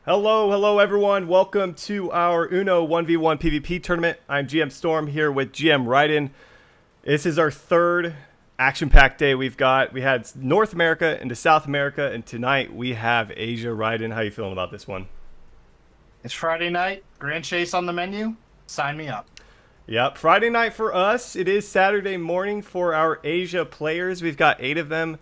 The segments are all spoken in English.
Hello everyone. Welcome to our Uno 1v1 PvP tournament. I'm GM Storm here with GM Raiden. This is our third action-packed day we had North America into South America, and tonight we have Asia. Raiden, how you feeling about this one? It's Friday night, Grand Chase on the menu. Sign me up. Yep, Friday night for us. It is Saturday morning for our Asia players. We've got 8 of them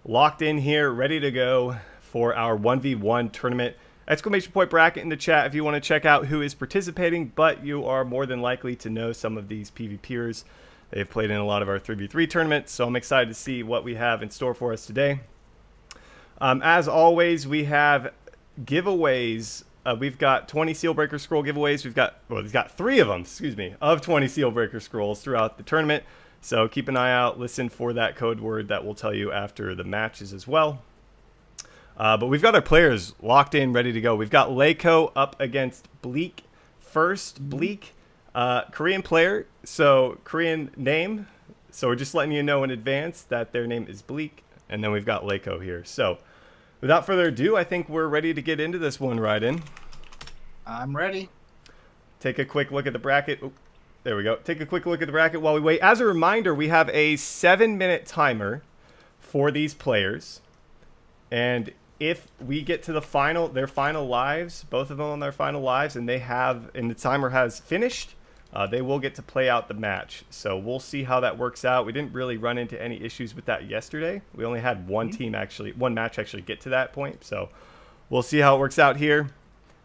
locked in here, ready to go for our 1v1 tournament. Exclamation point bracket in the chat if you want to check out who is participating, but you are more than likely to know some of these PvPers. They've played in a lot of our 3v3 tournaments, so I'm excited to see what we have in store for us today. As always, we have giveaways. We've got 20 Sealbreaker Scroll giveaways. We've got 3 of them, of 20 Sealbreaker Scrolls throughout the tournament. So keep an eye out. Listen for that code word that we'll tell you after the matches as well. But we've got our players locked in, ready to go. We've got Leiko up against Bleak first. Bleak, Korean player, so Korean name. So we're just letting you know in advance that their name is Bleak. And then we've got Leiko here. So without further ado, I think we're ready to get into this one, Raiden. I'm ready. Take a quick look at the bracket. Oop, there we go. Take a quick look at the bracket while we wait. As a reminder, we have a 7-minute timer for these players. And if we get to their final lives, both of them on their final lives, and the timer has finished, they will get to play out the match. So we'll see how that works out. We didn't really run into any issues with that yesterday. We only had one match actually get to that point. So we'll see how it works out here.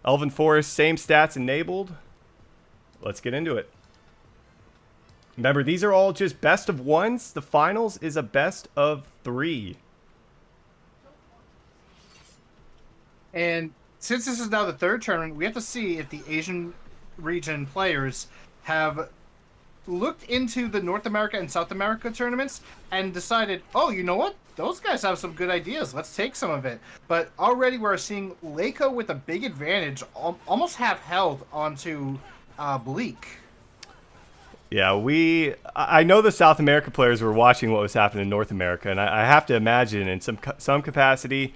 Elven Forest, same stats enabled. Let's get into it. Remember, these are all just best of ones. The finals is a best of 3. And since this is now the third tournament, we have to see if the Asian region players have looked into the North America and South America tournaments and decided, oh, you know what? Those guys have some good ideas. Let's take some of it. But already we're seeing Leiko with a big advantage, almost half held onto Bleak. Yeah, I know the South America players were watching what was happening in North America, and I have to imagine in some capacity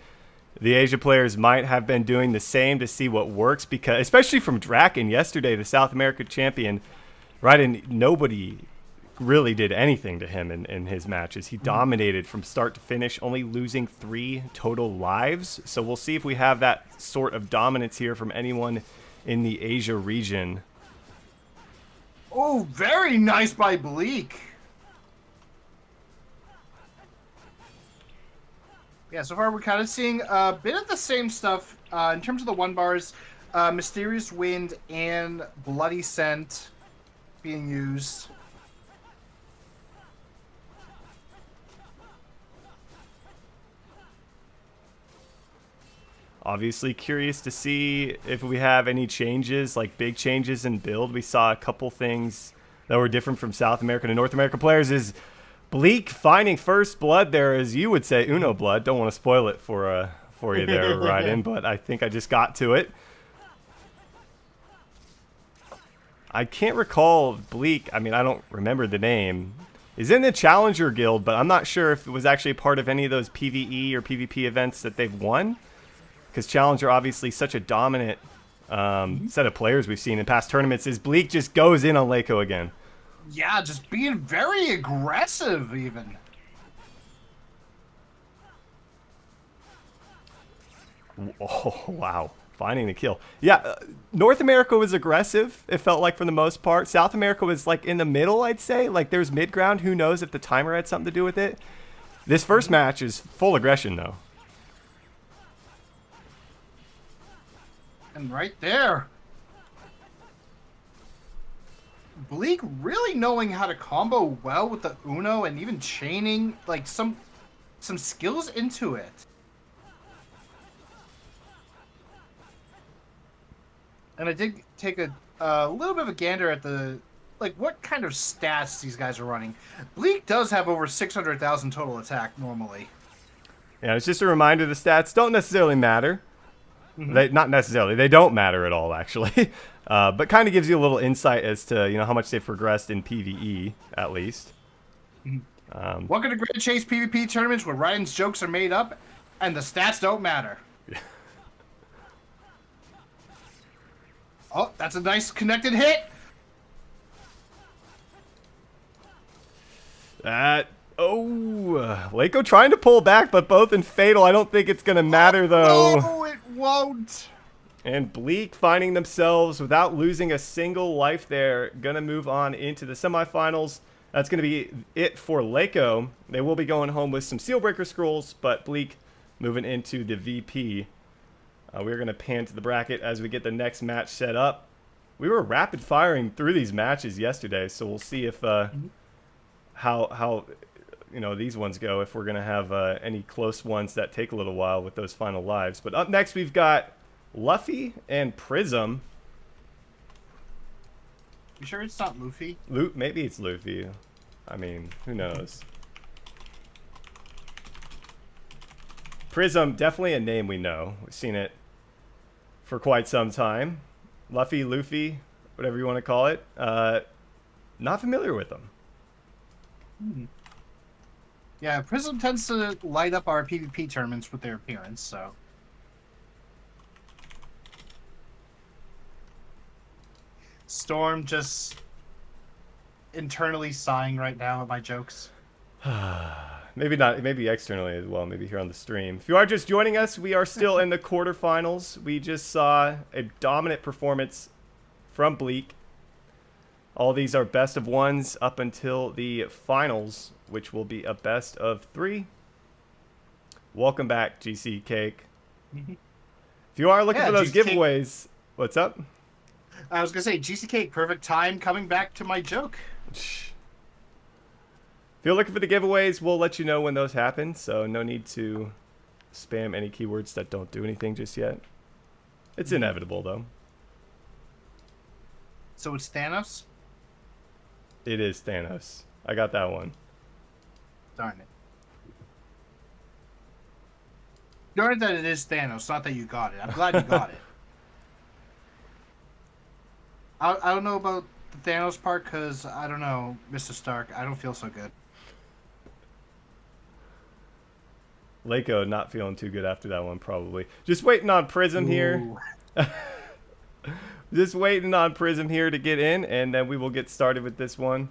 the Asia players might have been doing the same to see what works, because especially from Draken yesterday, the South America champion, right? And nobody really did anything to him in his matches. He dominated from start to finish, only losing 3 total lives. So we'll see if we have that sort of dominance here from anyone in the Asia region. Oh, very nice by Bleak. Yeah, so far we're kind of seeing a bit of the same stuff in terms of the 1-bars. Mysterious Wind and Bloody Scent being used. Obviously curious to see if we have any changes, like big changes in build. We saw a couple things that were different from South American and North American players. Is Bleak finding first blood there, as you would say, Uno blood. Don't want to spoil it for you there, Raiden, but I think I just got to it. I can't recall Bleak. I mean, I don't remember the name. Is in the Challenger Guild, but I'm not sure if it was actually part of any of those PvE or PvP events that they've won. Because Challenger, obviously, such a dominant set of players we've seen in past tournaments. Is Bleak just goes in on Leiko again. Yeah, just being very aggressive, even. Oh, wow. Finding the kill. Yeah, North America was aggressive, it felt like, for the most part. South America was, like, in the middle, I'd say. Like, there's mid-ground. Who knows if the timer had something to do with it. This first match is full aggression, though. And right there, Bleak really knowing how to combo well with the Uno and even chaining like some skills into it. And I did take a little bit of a gander at what kind of stats these guys are running. Bleak does have over 600,000 total attack normally. Yeah, it's just a reminder the stats don't necessarily matter. Not necessarily. They don't matter at all, actually. But kind of gives you a little insight as to how much they've progressed in PvE, at least. Welcome to Grand Chase PvP tournaments where Ryan's jokes are made up and the stats don't matter. Oh, that's a nice connected hit. Lako trying to pull back, but both in fatal. I don't think it's going to matter, though. No, it won't. And Bleak finding themselves without losing a single life there. Going to move on into the semifinals. That's going to be it for Lako. They will be going home with some Sealbreaker scrolls, but Bleak moving into the VP. We're going to pan to the bracket as we get the next match set up. We were rapid firing through these matches yesterday, so we'll see if how these ones go, if we're going to have any close ones that take a little while with those final lives. But up next, we've got Luffy and Prism. You sure it's not Luffy? Maybe it's Luffy. I mean, who knows? Prism, definitely a name we know. We've seen it for quite some time. Luffy, whatever you want to call it. Not familiar with them. Yeah, Prism tends to light up our PvP tournaments with their appearance, so. Storm just internally sighing right now at my jokes. Maybe not. Maybe externally as well. Maybe here on the stream. If you are just joining us, we are still in the quarterfinals. We just saw a dominant performance from Bleak. All these are best of ones up until the finals, which will be a best of 3. Welcome back, GC Cake. If you are looking for those GC giveaways, what's up? I was gonna say GC Cake, perfect time coming back to my joke. If you're looking for the giveaways, we'll let you know when those happen, so no need to spam any keywords that don't do anything just yet. It's inevitable, though. So it's Thanos? It is Thanos. I got that one. Darn it. Darn it that it is Thanos, not that you got it. I'm glad you got it. I don't know about the Thanos part, because, I don't know, Mr. Stark, I don't feel so good. Lako not feeling too good after that one, probably. Just waiting on Prism here. Just waiting on Prism here to get in, and then we will get started with this one.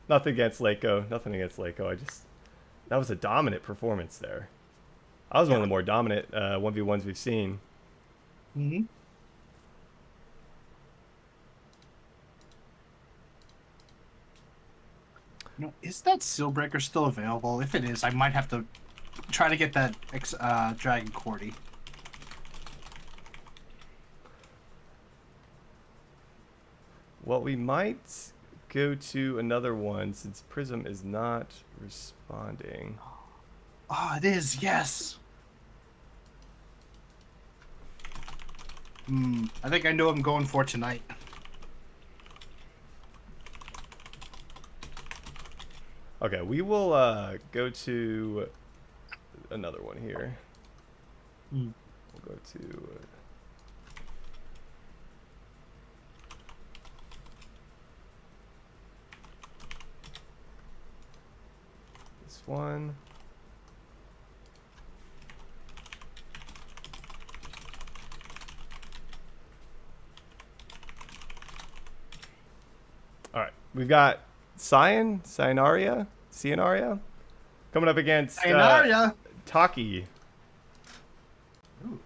Nothing against Lako. Nothing against Lako. That was a dominant performance there. That was one of the more dominant 1v1s we've seen. Mm-hmm. No, is that Sealbreaker still available? If it is, I might have to try to get that Dragon Cordy. Well, we might go to another one since Prism is not responding. Oh, it is, yes! I think I know what I'm going for tonight. Okay, we will go to another one here. We'll go to... this one. All right, we've got Sayanaria coming up against Taki. Ooh.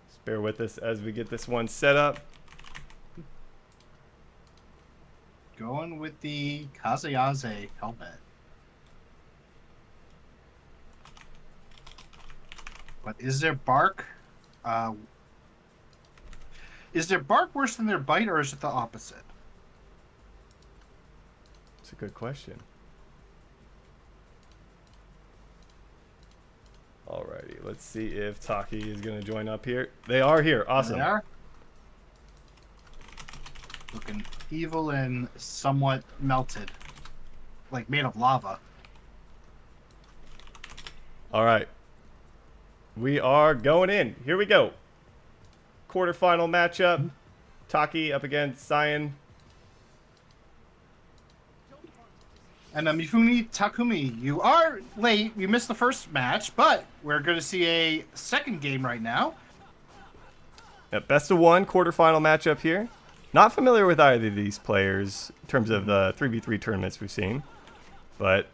Just bear with us as we get this one set up. Going with the Kazuyaze helmet. But is their bark... is their bark worse than their bite, or is it the opposite? It's a good question. Alrighty, let's see if Taki is going to join up here. They are here. Awesome. They are. Looking evil and somewhat melted. Like made of lava. All right. We are going in. Here we go. quarterfinal matchup. Taki up against Cyan. And Mifune Takumi, you are late. You missed the first match, but we're going to see a second game right now. Best of one quarterfinal matchup here. Not familiar with either of these players in terms of the 3v3 tournaments we've seen. But,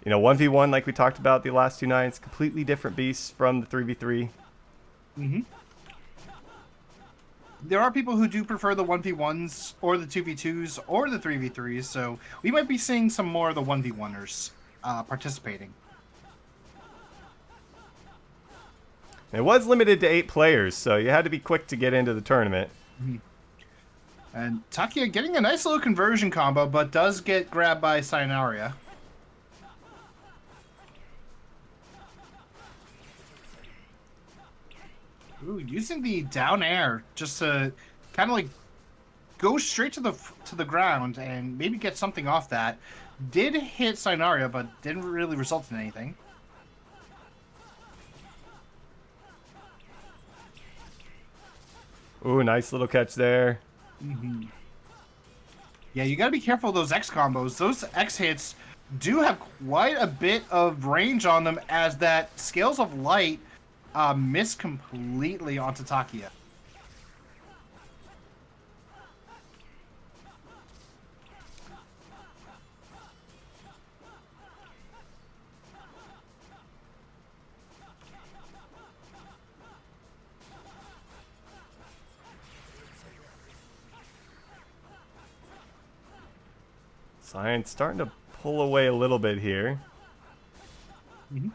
you know, 1v1 like we talked about the last two nights, completely different beasts from the 3v3. Mm-hmm. There are people who do prefer the 1v1s or the 2v2s or the 3v3s, so we might be seeing some more of the 1v1ers participating. It was limited to 8 players, so you had to be quick to get into the tournament. Mm-hmm. And Takia getting a nice little conversion combo, but does get grabbed by Sayonara. Ooh, using the down air just to kind of like go straight to the ground and maybe get something off that. Did hit Sayonara, but didn't really result in anything. Ooh, nice little catch there. Mm-hmm. Yeah, you got to be careful of those X combos. Those X hits do have quite a bit of range on them, as that Scales of Light miss completely onto Takia. Cyan's starting to pull away a little bit here. Mm-hmm.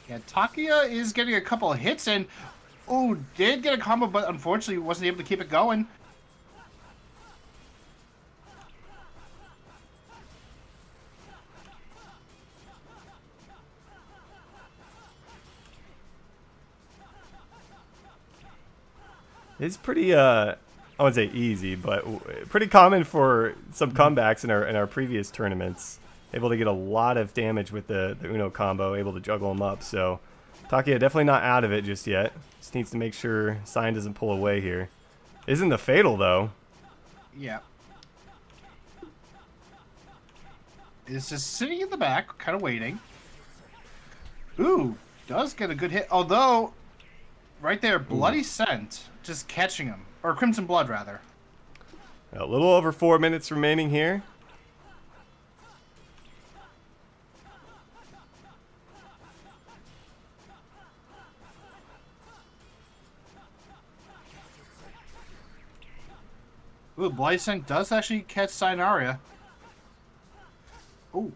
Yeah, Takia is getting a couple of hits and, oh, did get a combo, but unfortunately wasn't able to keep it going. It's pretty, I wouldn't say easy, but pretty common for some comebacks in our previous tournaments. Able to get a lot of damage with the Uno combo, able to juggle them up. So Takia definitely not out of it just yet. Just needs to make sure Cyan doesn't pull away here. Isn't the fatal though? Yeah. It's just sitting in the back, kind of waiting. Ooh, does get a good hit. Although, right there, Bloody Scent just catching him. Or Crimson Blood, rather. A little over 4 minutes remaining here. Ooh, Bloody Scent does actually catch Sayonara. Ooh.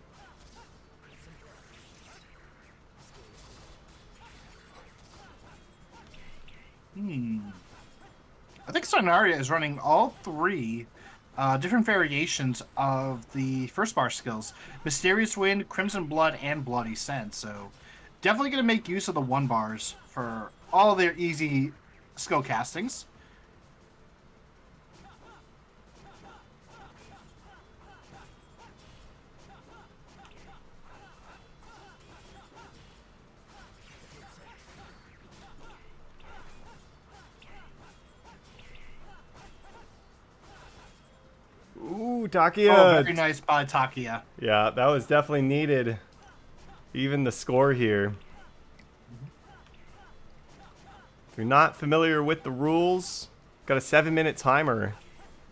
I think Sayonara is running all 3 different variations of the first bar skills. Mysterious Wind, Crimson Blood, and Bloody Scent. So definitely going to make use of the 1 bars for all their easy skill castings. Ooh, Takia. Oh, very nice by Takia. Yeah, that was definitely needed. Even the score here. If you're not familiar with the rules, got a 7-minute timer.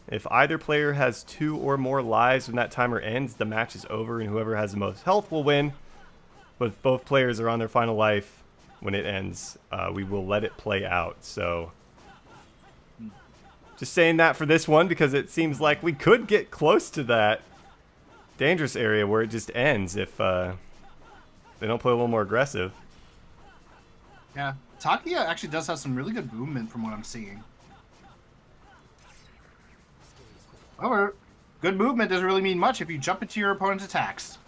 If either player has 2 or more lives when that timer ends, the match is over and whoever has the most health will win. But if both players are on their final life when it ends, we will let it play out. So just saying that for this one because it seems like we could get close to that dangerous area where it just ends if they don't play a little more aggressive. Yeah, Takia actually does have some really good movement from what I'm seeing. However, good movement doesn't really mean much if you jump into your opponent's attacks.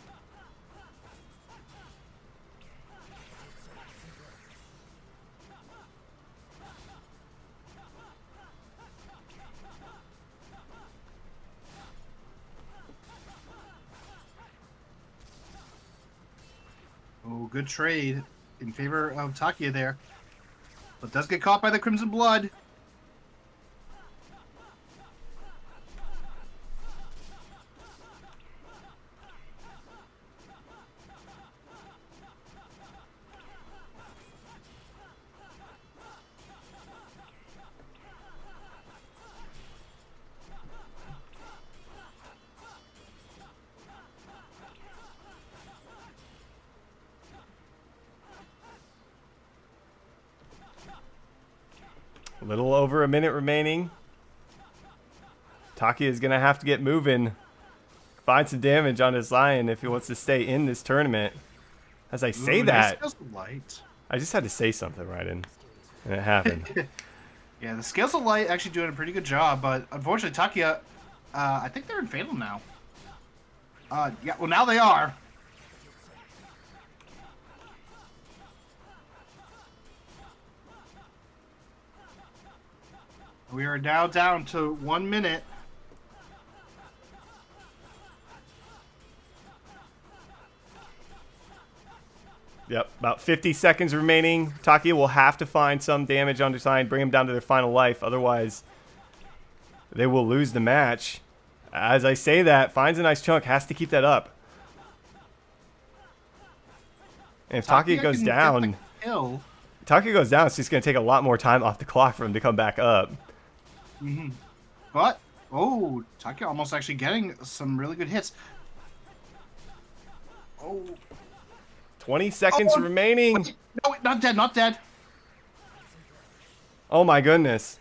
good trade in favor of Takia there. But does get caught by the Crimson Blood. A little over a minute remaining. Taki is going to have to get moving. Find some damage on his Lion if he wants to stay in this tournament. As I say that, nice light. I just had to say something right in. And it happened. Yeah, the Scales of Light actually doing a pretty good job, but unfortunately Takia, I think they're in Fatal now. Yeah, well now they are. We are now down to 1 minute. Yep, about 50 seconds remaining. Taki will have to find some damage on their side, bring them down to their final life. Otherwise, they will lose the match. As I say that, finds a nice chunk, has to keep that up. And if Taki goes down, Taki goes down, it's just going to take a lot more time off the clock for him to come back up. Mm-hmm. But, oh, Taki almost actually getting some really good hits. Oh. 20 seconds remaining. Wait, no, not dead, not dead. Oh my goodness.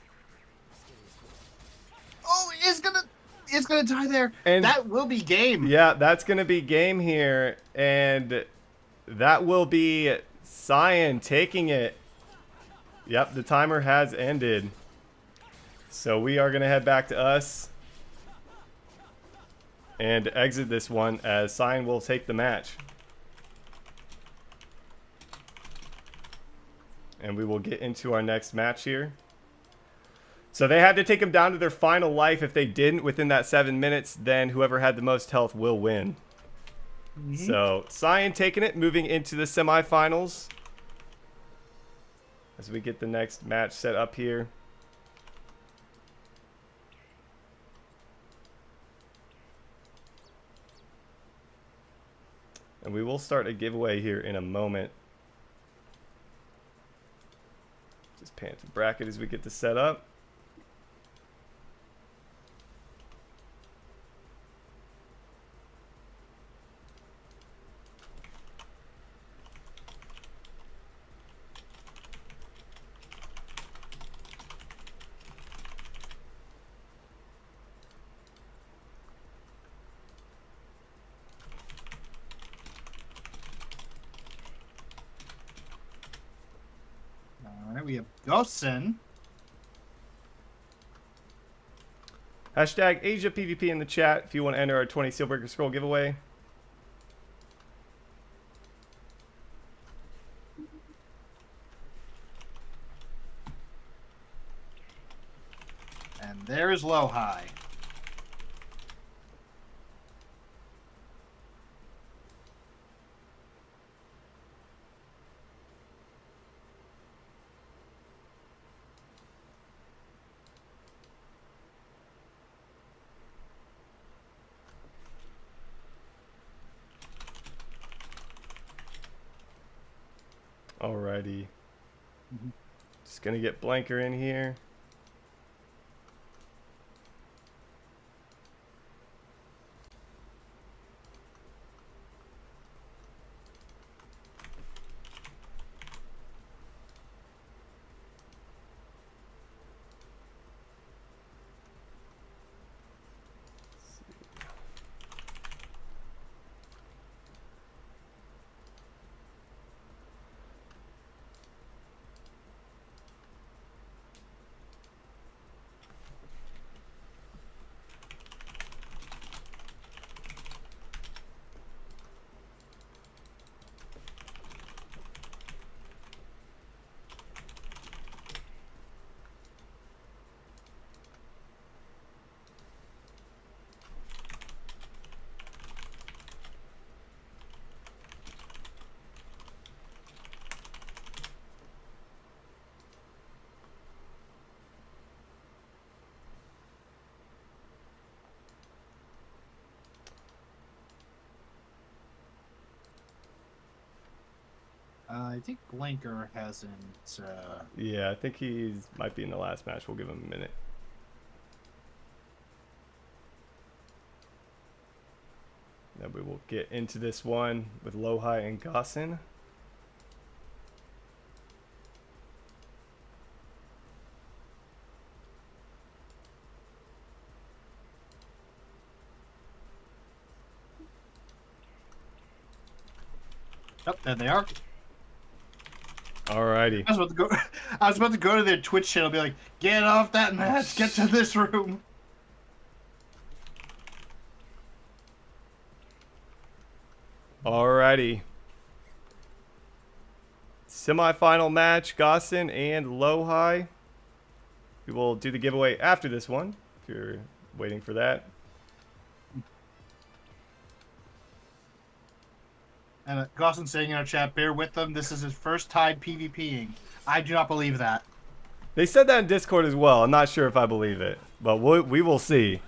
Oh, it's gonna die there. And that will be game. Yeah, that's gonna be game here. And that will be Cyan taking it. Yep, the timer has ended. So we are gonna head back to us and exit this one as Cyan will take the match. And we will get into our next match here. So they had to take them down to their final life. If they didn't within that 7 minutes, then whoever had the most health will win. Mm-hmm. So Cyan taking it, moving into the semifinals. As we get the next match set up here. And we will start a giveaway here in a moment. Just pan to bracket as we get this set up. We have Gosen. Hashtag Asia PvP in the chat if you want to enter our 20 Steelbreaker Scroll giveaway. And there's Low High. Alrighty. Just gonna get Blanker in here. I think Blinker hasn't. Yeah, I think he might be in the last match. We'll give him a minute. Then we will get into this one with Lohai and Gossin. Oh, there they are. Alrighty. I was about to go to their Twitch channel and be like, get off that match, get to this room. Alrighty. Semi-final match, Gossin and Lohai. We will do the giveaway after this one, if you're waiting for that. And Gossin saying in our chat, bear with them, this is his first time PvPing. I do not believe that. They said that in Discord as well. I'm not sure if I believe it, but we will see.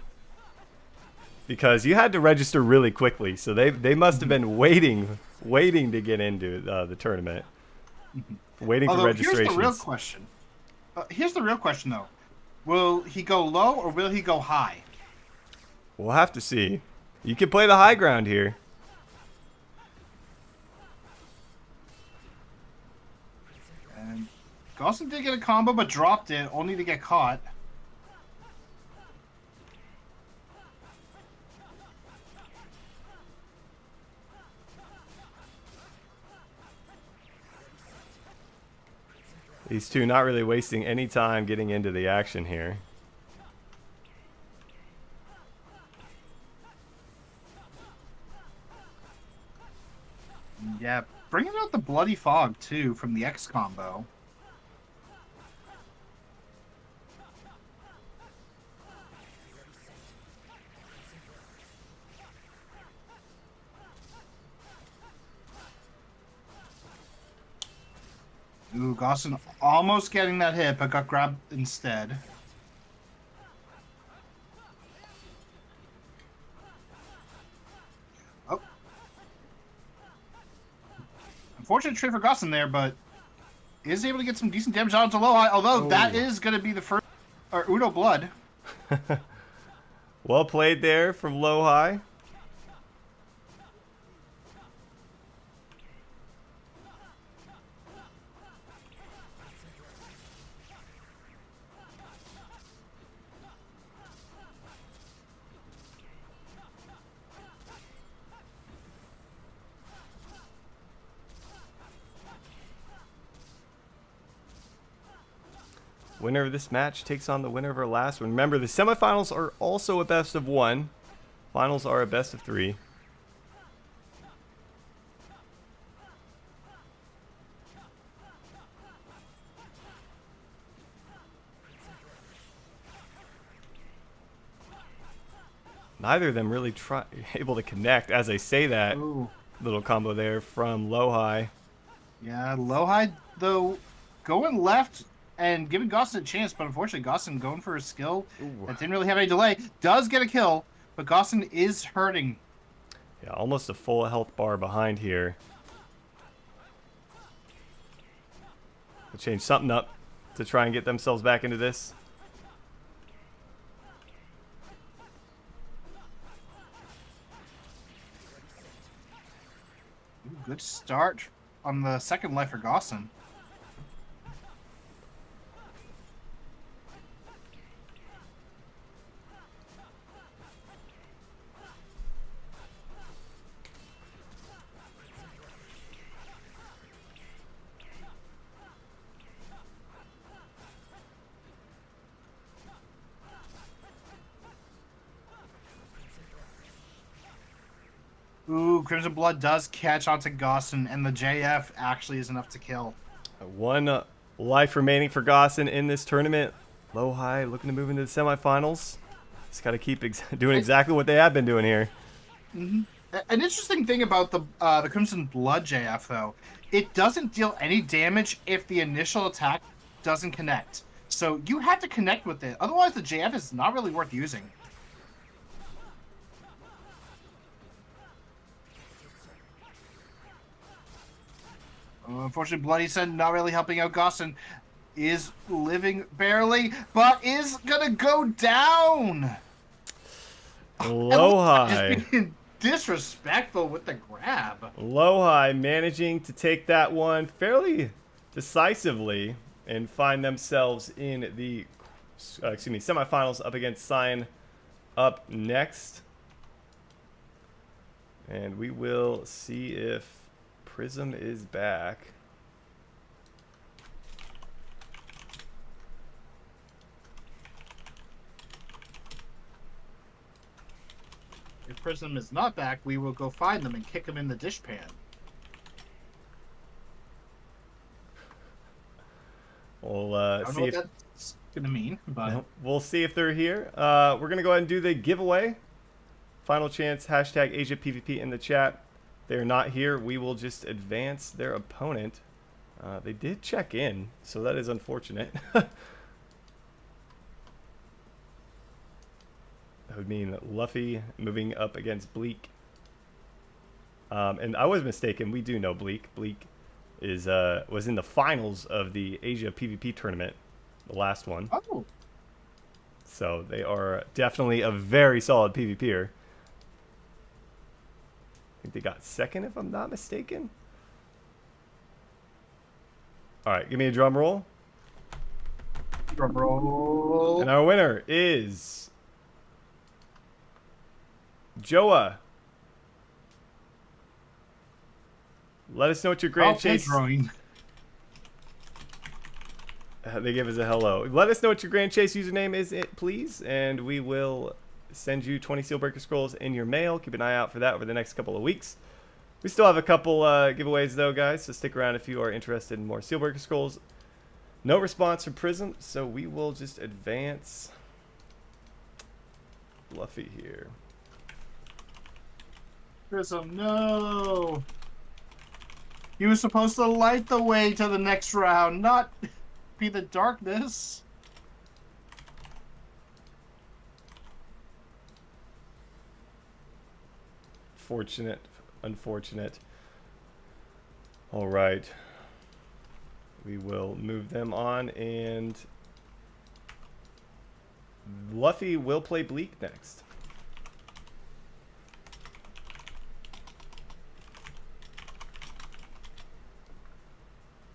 Because you had to register really quickly, so they must have been waiting to get into the tournament. Waiting for registrations. Here's the real question. Here's the real question, though. Will he go low or will he go high? We'll have to see. You can play the high ground here. And Gossin did get a combo, but dropped it, only to get caught. These two not really wasting any time getting into the action here. Yeah, bringing out the Bloody Fog, too, from the X combo. Ooh, Gossin almost getting that hit, but got grabbed instead. Oh. Unfortunate trade for Gossin there, but is able to get some decent damage onto Lohai, although that is going to be the first Uno Blood. Well played there from Lohai. Winner of this match takes on the winner of our last one. Remember, the semifinals are also a best of one. Finals are a best of three. Neither of them really able to connect. As I say that, Ooh. little combo there from Lohai. Yeah, Lohai, though, going left and giving Gossin a chance, but unfortunately Gossin going for his skill that didn't really have any delay. Does get a kill, but Gossin is hurting. Yeah, almost a full health bar behind here. They'll change something up to try and get themselves back into this. Ooh, good start on the second life for Gossin. Ooh, Crimson Blood does catch onto Gossin, and the JF actually is enough to kill. One life remaining for Gossin in this tournament. Lohai looking to move into the semifinals. Just got to keep doing exactly what they have been doing here. Mm-hmm. An interesting thing about the Crimson Blood JF, though, it doesn't deal any damage if the initial attack doesn't connect. So you have to connect with it. Otherwise, the JF is not really worth using. Unfortunately, Bloody Sun not really helping out Gosson. Is living barely, but is gonna go down. And just Lohai. being disrespectful with the grab. Lohai managing to take that one fairly decisively and find themselves in the semifinals up against Cyan up next. And we will see if Prism is back. If Prism is not back, we will go find them and kick them in the dishpan. We'll I don't see know if what that's gonna mean, but we'll see if they're here. We're gonna go ahead and do the giveaway. Final chance, hashtag Asia PvP in the chat. They are not here. We will just advance their opponent. They did check in, so that is unfortunate. That would mean Luffy moving up against Bleak. And I was mistaken. We do know Bleak. Bleak is was in the finals of the Asia PvP tournament, the last one. oh, So they are definitely a very solid PvPer. I think they got second, if I'm not mistaken. All right, give me a drum roll. drum roll. And our winner is Joa. Let us know what your Grand Chase. Drawing. They give us a hello. Let us know what your Grand Chase username is, please, and we will send you 20 Sealbreaker Scrolls in your mail. Keep an eye out for that over the next couple of weeks. We still have a couple giveaways, though, guys, so stick around if you are interested in more Sealbreaker Scrolls. No response from Prism, so we will just advance Luffy here. Prism, no. He was supposed to light the way to the next round, not be the darkness. Fortunate, unfortunate. All right. We will move them on, and Luffy will play Bleak next.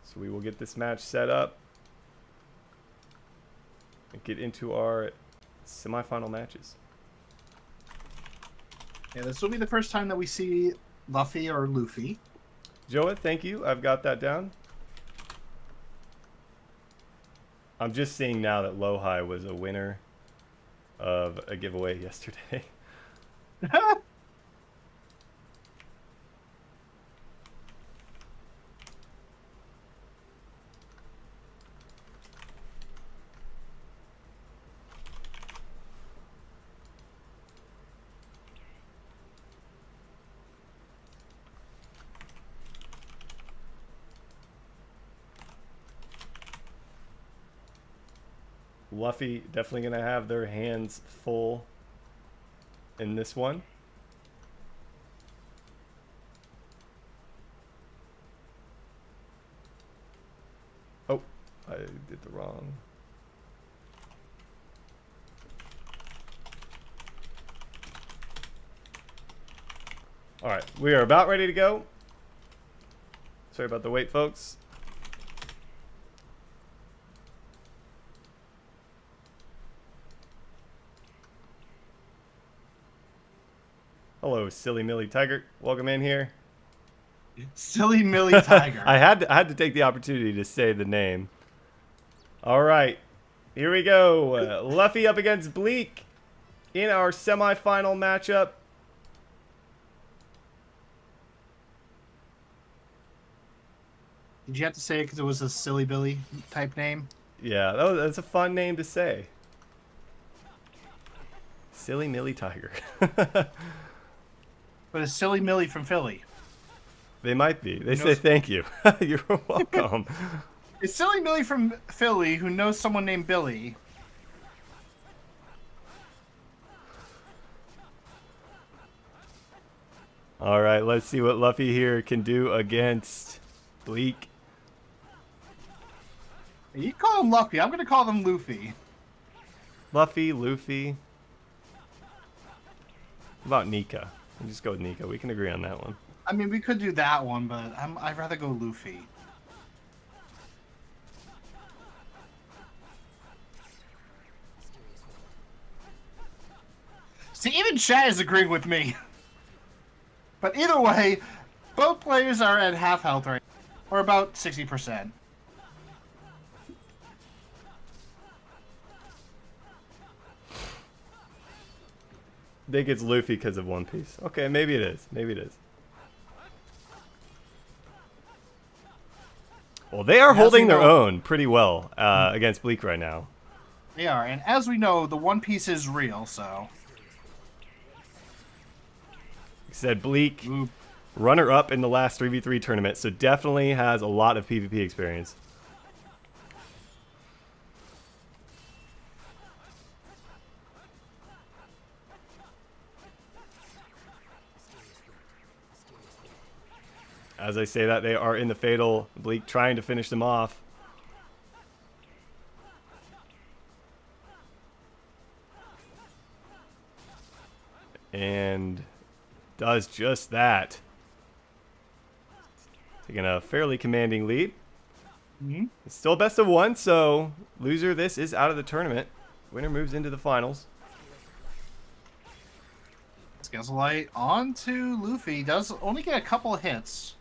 So we will get this match set up and get into our semifinal matches. Yeah, this will be the first time that we see Luffy or Luffy. Joa, thank you. I've got that down. I'm just seeing now that Lohai was a winner of a giveaway yesterday. Luffy definitely going to have their hands full in this one. Oh, I did the wrong. All right, we are about ready to go. Sorry about the wait, folks. Hello, Silly Millie Tiger. Welcome in here. Silly Millie Tiger. I had to take the opportunity to say the name. All right, here we go. Luffy up against Bleak in our semifinal matchup. Did you have to say it because it was a Silly Billy type name? Yeah, that's a fun name to say. Silly Millie Tiger. But a Silly Millie from Philly. They might be. They say thank you. You're welcome. It's Silly Millie from Philly who knows someone named Billy. All right, let's see what Luffy here can do against Bleak. You call him Luffy. I'm going to call them Luffy. Luffy, Luffy. What about Nika? We'll just go with Nika. We can agree on that one. I mean, we could do that one, but I'd rather go Luffy. See, even chat is agreeing with me. But either way, both players are at half health right now, or about 60%. I think it's Luffy because of One Piece. Okay, maybe it is. Maybe it is. Well, they are holding their own pretty well against Bleak right now. They are, and as we know, the One Piece is real, so... Said Bleak, runner-up in the last 3v3 tournament, so definitely has a lot of PvP experience. As I say that, they are in the fatal. Bleak trying to finish them off. And does just that. Taking a fairly commanding lead. Mm-hmm. It's still best of one, so loser this is out of the tournament. Winner moves into the finals. Scales of Light on to Luffy. Does only get a couple of hits.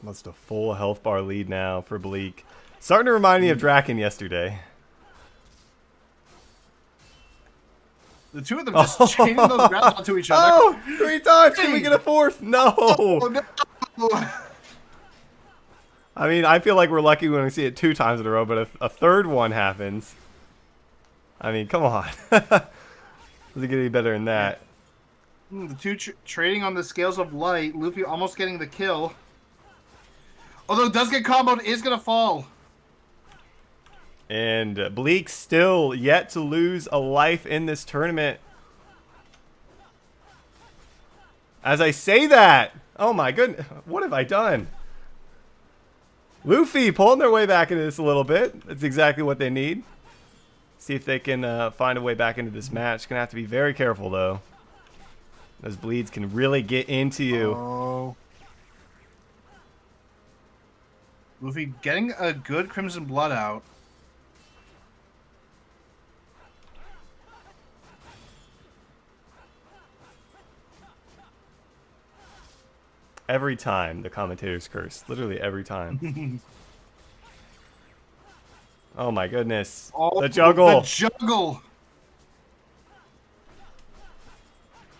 Almost a full health bar lead now for Bleak. Starting to remind me of Draken yesterday. The two of them just chaining those grounds onto each other. Oh, 3 times. Can we get a fourth? No. Oh, no. I mean, I feel like we're lucky when we see it 2 times in a row, but if a third one happens, I mean, come on. Doesn't get any better than that. The two trading on the Scales of Light. Luffy almost getting the kill. Although it does get comboed, is going to fall. And Bleak still yet to lose a life in this tournament. As I say that, oh my goodness, what have I done? Luffy pulling their way back into this a little bit. That's exactly what they need. See if they can find a way back into this match. Gonna have to be very careful though. Those bleeds can really get into you. Oh. Luffy getting a good Crimson Blood out. Every time the commentators curse. Literally every time. Oh my goodness. Oh, the juggle. The juggle.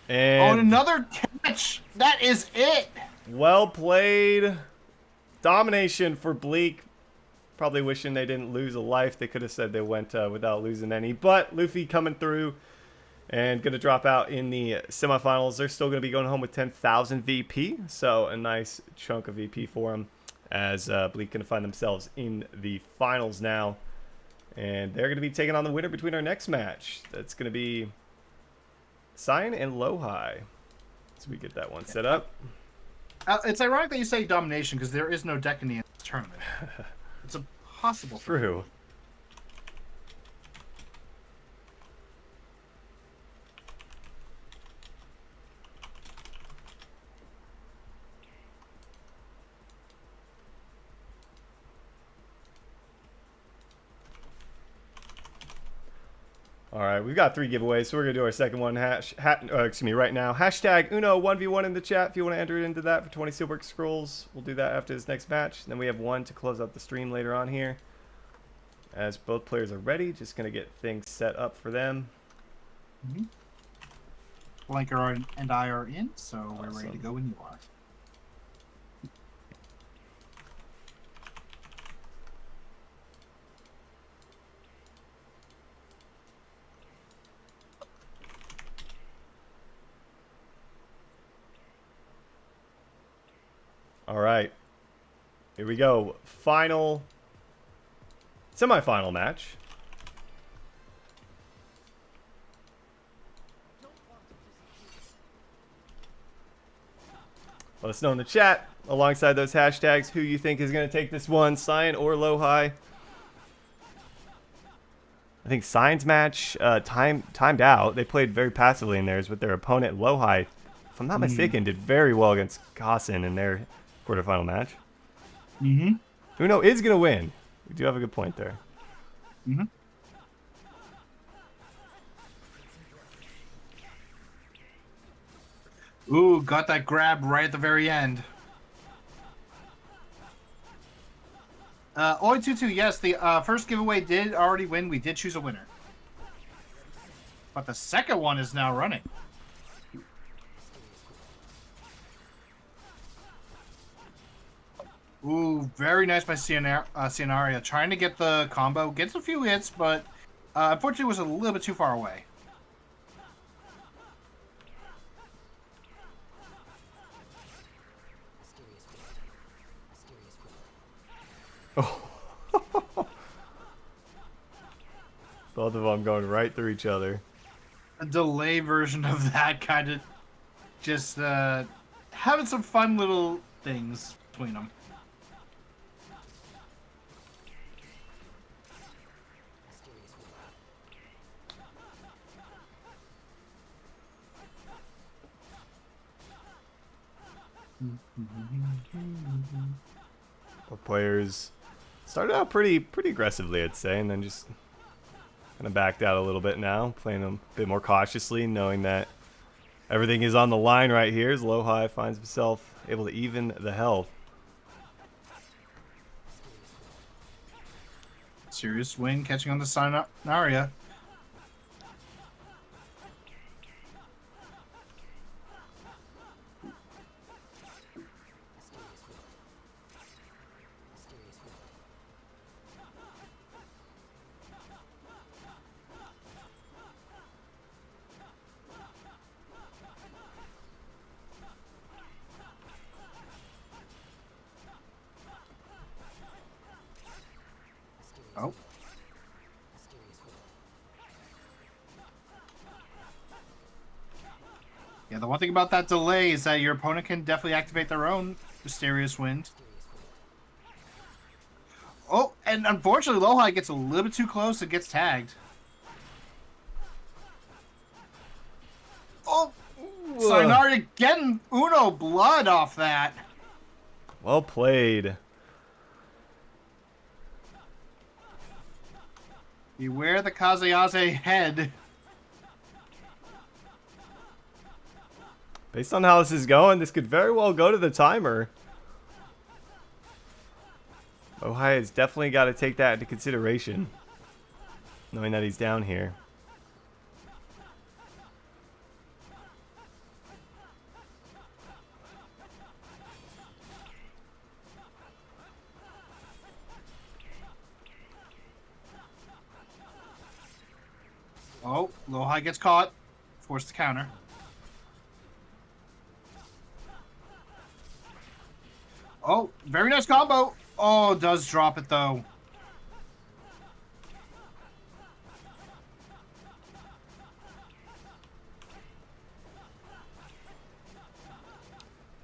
And another catch. That is it. Well played. Domination for Bleak. Probably wishing they didn't lose a life. They could have said they went without losing any. But Luffy coming through and going to drop out in the semifinals. They're still going to be going home with 10,000 VP. So a nice chunk of VP for them as Bleak going to find themselves in the finals now. And they're going to be taking on the winner between our next match. That's going to be Cyan and Lowhigh. So we get that one set up. It's ironic that you say domination because there is no Decany in this tournament. It's impossible. True. All right, we've got 3 giveaways, so we're gonna do our second one. Right now. Hashtag Uno 1v1 in the chat if you want to enter into that for 20 Steelwork Scrolls. We'll do that after this next match. Then we have one to close out the stream later on here. As both players are ready, just gonna get things set up for them. Blanker and I are in, so we're ready to go when you are. All right. Here we go. Final, semi-final match. Let us know in the chat, alongside those hashtags, who you think is going to take this one, Cyan or Low-High. I think Cyan's match timed out. They played very passively in theirs with their opponent, Low-High. If I'm not mistaken, did very well against Gossen in their quarterfinal match. Uno is going to win. We do have a good point there. Ooh, got that grab right at the very end. Oi22, yes, the first giveaway did already win. We did choose a winner. But the second one is now running. Ooh, very nice by Cianaria. Trying to get the combo. Gets a few hits, but unfortunately was a little bit too far away. Both of them going right through each other. A delay version of that, kind of just having some fun little things between them. Both players started out pretty aggressively, I'd say, and then just kind of backed out a little bit now, playing a bit more cautiously, knowing that everything is on the line right here as Low-High finds himself able to even the health. Serious win catching on the Cianaria. Oh. Yeah, the one thing about that delay is that your opponent can definitely activate their own Mysterious Wind. Oh, and unfortunately, Low-High gets a little bit too close and gets tagged. Oh, Cianaria getting Uno blood off that. Well played. Beware the Kazuyaze head. Based on how this is going, this could very well go to the timer. Low-High has definitely got to take that into consideration, knowing that he's down here. Oh, Low-High gets caught. Forced to counter. Oh, very nice combo. Oh, does drop it though.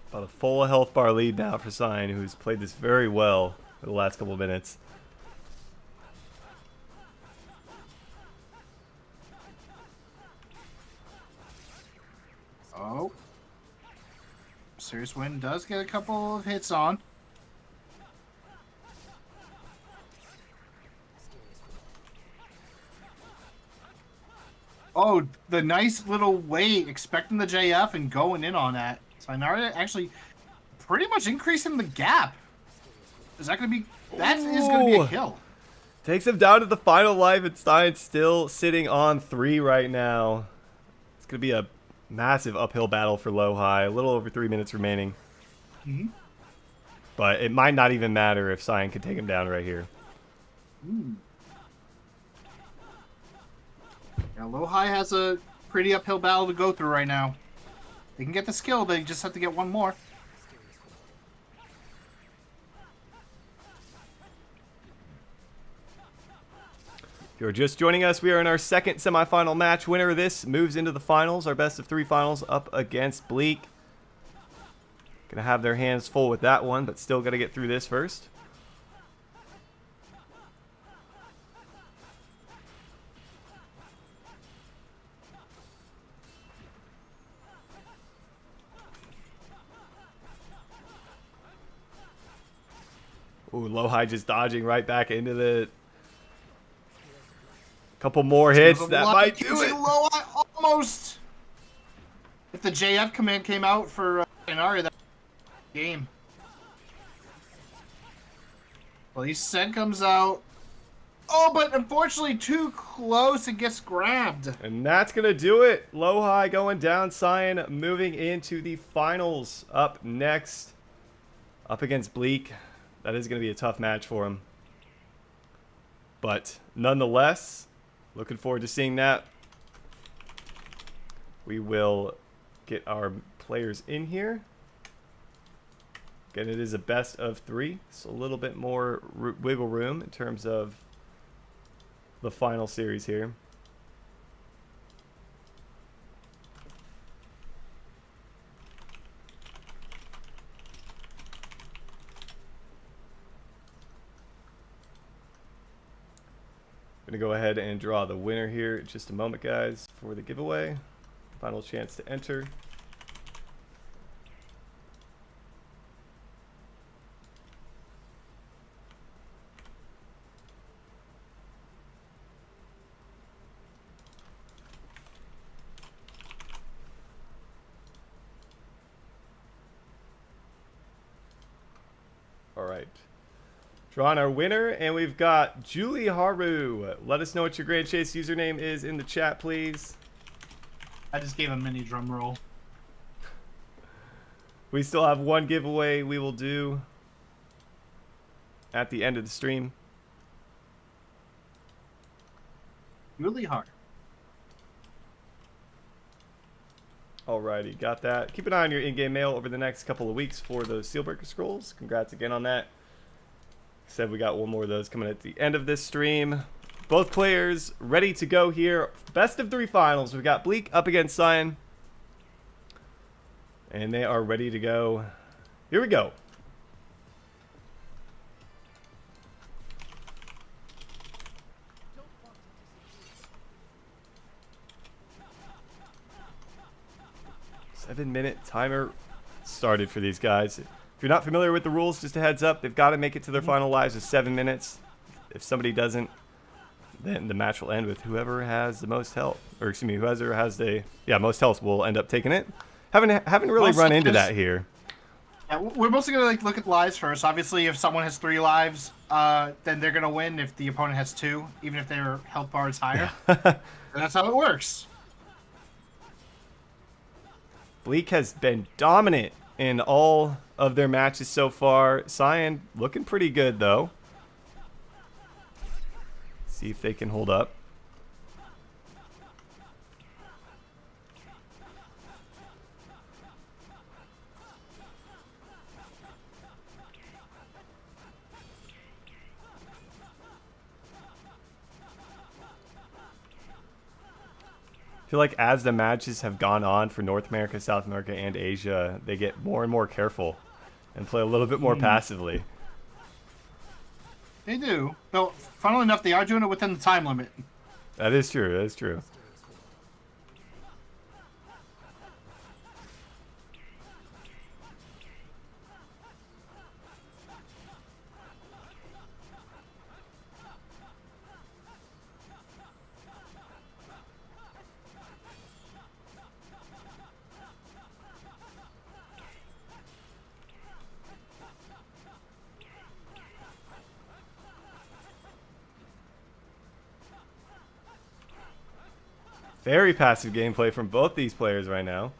About a full health bar lead now for Cyan, who's played this very well for the last couple of minutes. Oh. Serious Wind does get a couple of hits on. Oh, the nice little wait, expecting the JF and going in on that. Cianaria actually pretty much increasing the gap. Is that going to be... That is going to be a kill. Takes him down to the final life, and Stein's still sitting on 3 right now. It's going to be a massive uphill battle for Low-High. A little over 3 minutes remaining. But it might not even matter if Cyan could take him down right here. Now, Low-High has a pretty uphill battle to go through right now. They can get the skill, they just have to get one more. you're just joining us, we are in our second semifinal match. Winner of this moves into the finals, our best of 3 finals, up against Bleak. Gonna have their hands full with that one, but still gotta get through this first. Ooh, Lowhigh just dodging right back into the... Couple more hits, that might do it. Lowhigh almost. If the JF command came out for Inaria, that game. Well, he said comes out. Oh, but unfortunately too close and gets grabbed. And that's going to do it. Lowhigh going down. Cyan moving into the finals. Up next, up against Bleak. That is going to be a tough match for him. But nonetheless, looking forward to seeing that. We will get our players in here. Again, it is a best of 3, so a little bit more wiggle room in terms of the final series here. I'm going to go ahead and draw the winner here in just a moment, guys, for the giveaway. Final chance to enter. All right. Drawing our winner, and we've got Julie Haru. Let us know what your Grand Chase username is in the chat, please. I just gave a mini drum roll. We still have one giveaway we will do at the end of the stream. Really hard. Alrighty, got that. Keep an eye on your in-game mail over the next couple of weeks for those Sealbreaker Scrolls. Congrats again on that. Said we got one more of those coming at the end of this stream. Both players ready to go here. Best of 3 finals. We've got Bleak up against Cyan. And they are ready to go. Here we go. Seven-minute timer started for these guys. If you're not familiar with the rules, just a heads up, they've got to make it to their final lives with 7 minutes. If somebody doesn't, then the match will end with whoever has the most health, or excuse me, whoever has the most health will end up taking it. Haven't really run into that here. Yeah, we're mostly gonna look at lives first. Obviously, if someone has 3 lives, then they're gonna win. If the opponent has 2, even if their health bar is higher, and that's how it works. Bleak has been dominant in all of their matches so far. Cyan looking pretty good though. See if they can hold up. I feel like as the matches have gone on for North America, South America, and Asia, they get more and more careful and play a little bit more passively. They do. Though, funnily enough, they are doing it within the time limit. That is true. That is true. Very passive gameplay from both these players right now.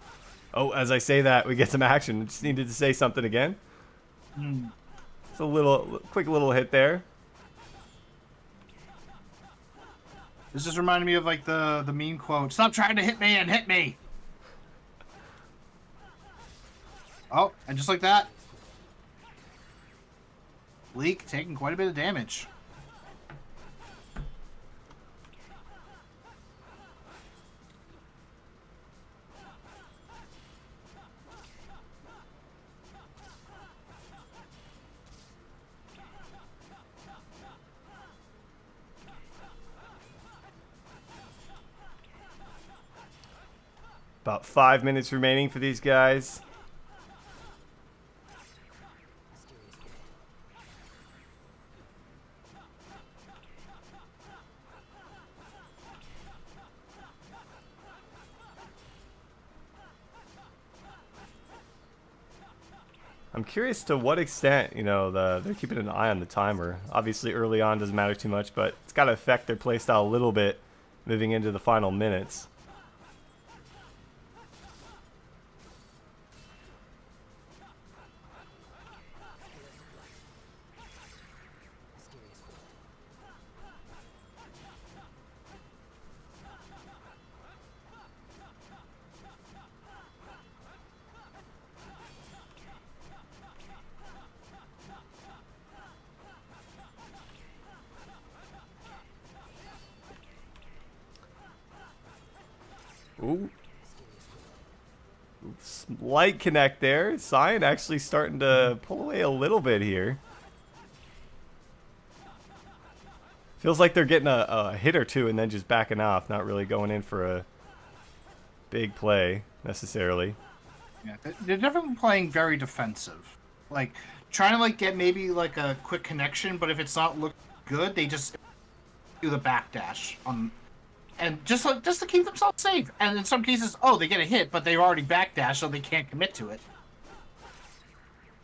Oh, as I say that, we get some action. Just needed to say something again. It's a quick little hit there. This just reminded me of like the meme quote, "Stop trying to hit me and hit me." Oh, and just like that, Bleak taking quite a bit of damage. About 5 minutes remaining for these guys. I'm curious to what extent, you know, they're keeping an eye on the timer. Obviously, early on doesn't matter too much, but it's got to affect their playstyle a little bit moving into the final minutes. Ooh. Slight connect there. Cyan actually starting to pull away a little bit here. Feels like they're getting a hit or two and then just backing off, not really going in for a big play necessarily. Yeah, they're definitely playing very defensive. Like, trying to, like, get maybe, like, a quick connection, but if it's not look good, they just do the backdash on... And just to keep themselves safe. And in some cases, oh, they get a hit, but they've already backdashed, so they can't commit to it.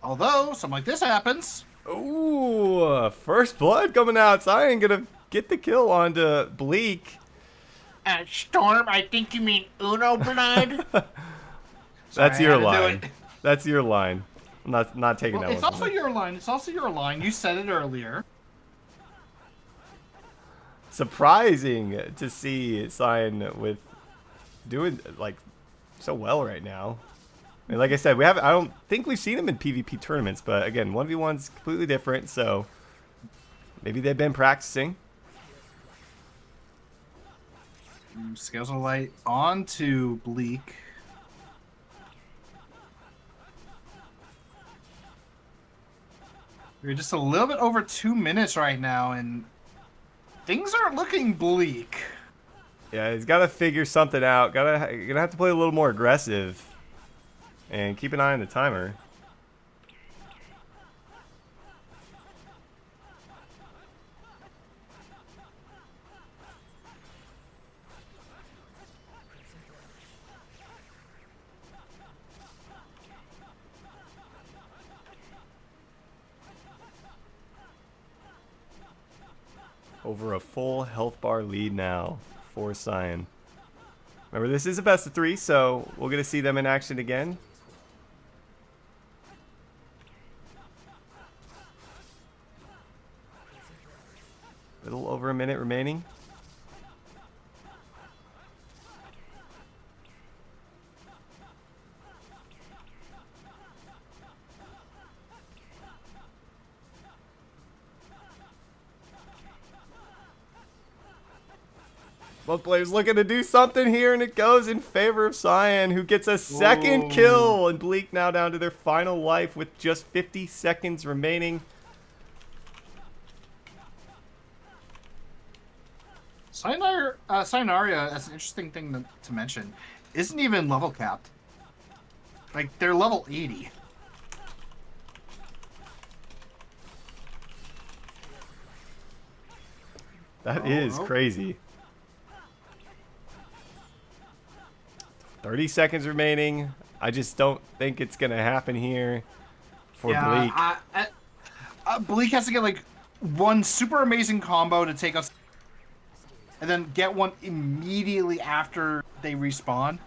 Although, something like this happens. Ooh, first blood coming out. Cyan gonna get the kill onto Bleak. Storm, I think you mean Uno blood? That's your line. That's your line. I'm not taking that one. It's also your line. It's also your line. You said it earlier. Surprising to see Cyan with doing like so well right now. I mean, like I said, I don't think we've seen him in PvP tournaments, but again, 1v1's completely different, so maybe they've been practicing. Scales of Light on to Bleak. We're just a little bit over 2 minutes right now, and things are looking bleak. Yeah, he's got to figure something out. Gonna have to play a little more aggressive and keep an eye on the timer. Over a full health bar lead now for Cyan. Remember, this is a best of 3, so we'll get to see them in action again. A little over a minute remaining. Both players looking to do something here, and it goes in favor of Cyan, who gets a second kill. And Bleak now down to their final life with just 50 seconds remaining. Cyanaria, that's an interesting thing to mention, isn't even level capped. Like, they're level 80. That is crazy. 30 seconds remaining. I just don't think it's going to happen here for Bleak. Bleak has to get, like, one super amazing combo to take us, and then get one immediately after they respawn.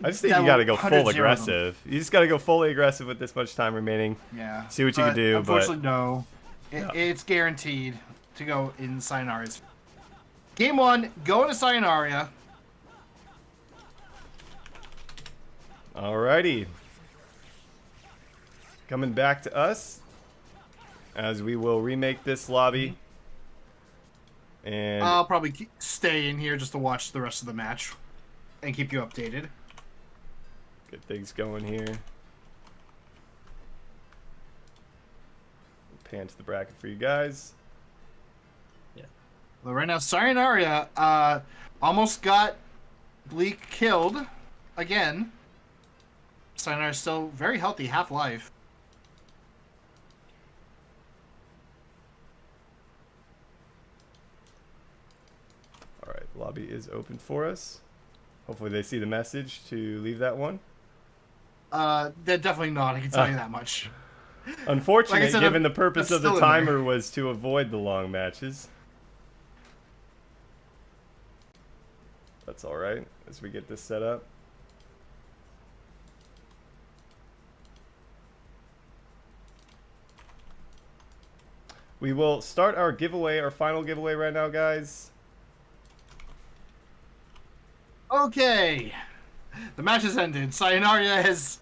I just think you got to go full aggressive. You just got to go fully aggressive with this much time remaining. Yeah. See what you can do. Unfortunately, no. It's guaranteed to go in Cyanaria's. Game 1, go into Cyaнаria. Alrighty. Coming back to us as we will remake this lobby. And I'll probably stay in here just to watch the rest of the match and keep you updated. Get things going here. Pan to the bracket for you guys. Yeah. Well, right now, Cyaнаria almost got Bleak killed. again, Sayonara is still very healthy, half-life. All right, lobby is open for us. Hopefully they see the message to leave that one. They're definitely not, I can tell you that much. Unfortunate, Like I said, given the purpose I'm of the still in there. timer was to avoid the long matches. That's all right as we get this set up. We will start our giveaway, our final giveaway right now, guys. Okay. The match has ended. Sayonara has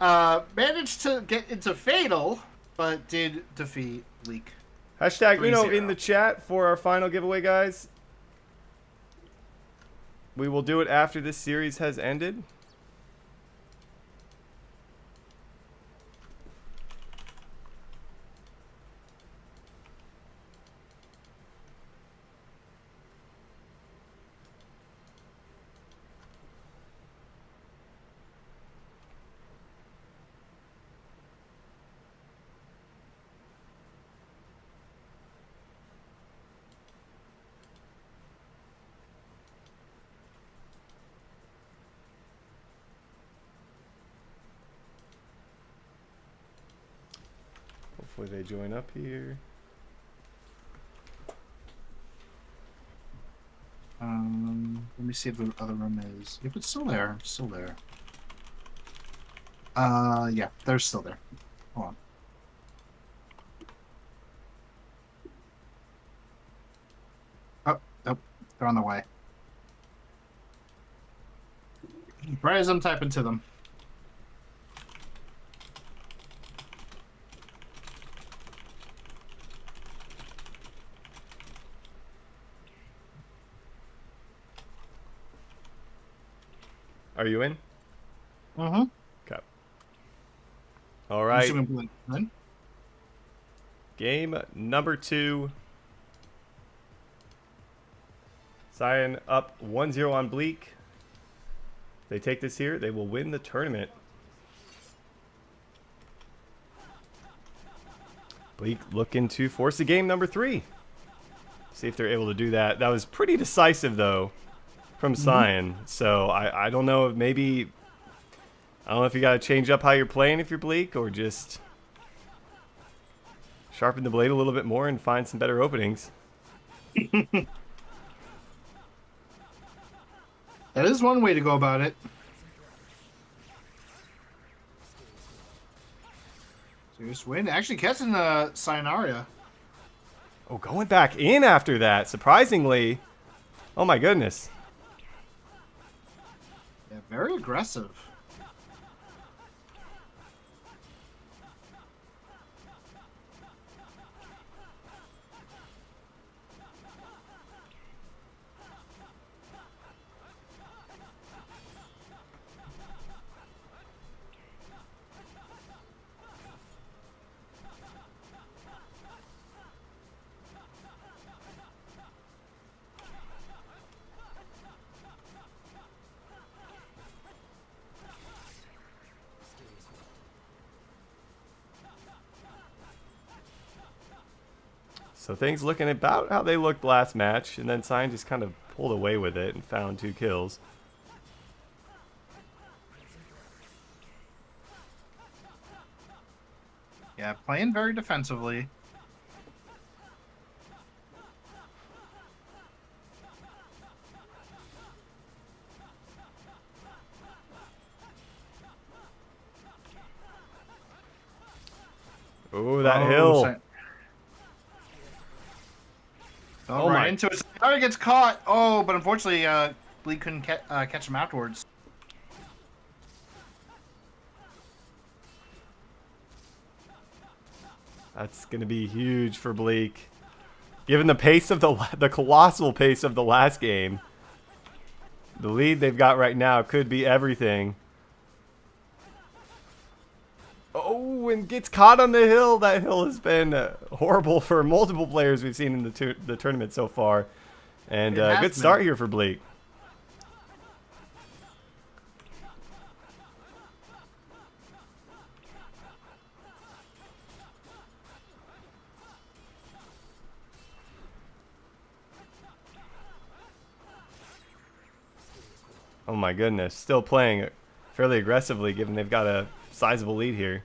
managed to get into Fatal, but did defeat Leak. Hashtag 3-0. Uno in the chat for our final giveaway, guys. We will do it after this series has ended. Hopefully they join up here. Let me see if the other room is. If it's still there, it's still there. Yeah, they're still there. Hold on. Oh, nope, they're on the way. Right as I'm typing to them. Are you in? Mm-hmm. Okay. All right. Then. Game number 2. Cyan up 1-0 on Bleak. If they take this here, they will win the tournament. Bleak looking to force a game number 3. See if they're able to do that. That was pretty decisive, though, from Cyan. So I don't know if maybe... I don't know if you got to change up how you're playing if you're Bleak, or just sharpen the blade a little bit more and find some better openings. That is one way to go about it. So just win. Actually catching the Sayonara. Oh, going back in after that, surprisingly. Oh my goodness. Yeah, very aggressive. So things looking about how they looked last match, and then Cyan just kind of pulled away with it and found 2 kills. Yeah, playing very defensively. Oh, that hill. Oh, right into it. Sayonara gets caught. Oh, but unfortunately, Bleak couldn't catch him afterwards. That's going to be huge for Bleak. Given the pace of the colossal pace of the last game, the lead they've got right now could be everything. Oh, and gets caught on the hill. That hill has been horrible for multiple players we've seen in the tournament so far. And good start here for Bleak. Oh my goodness. Still playing fairly aggressively given they've got a sizable lead here.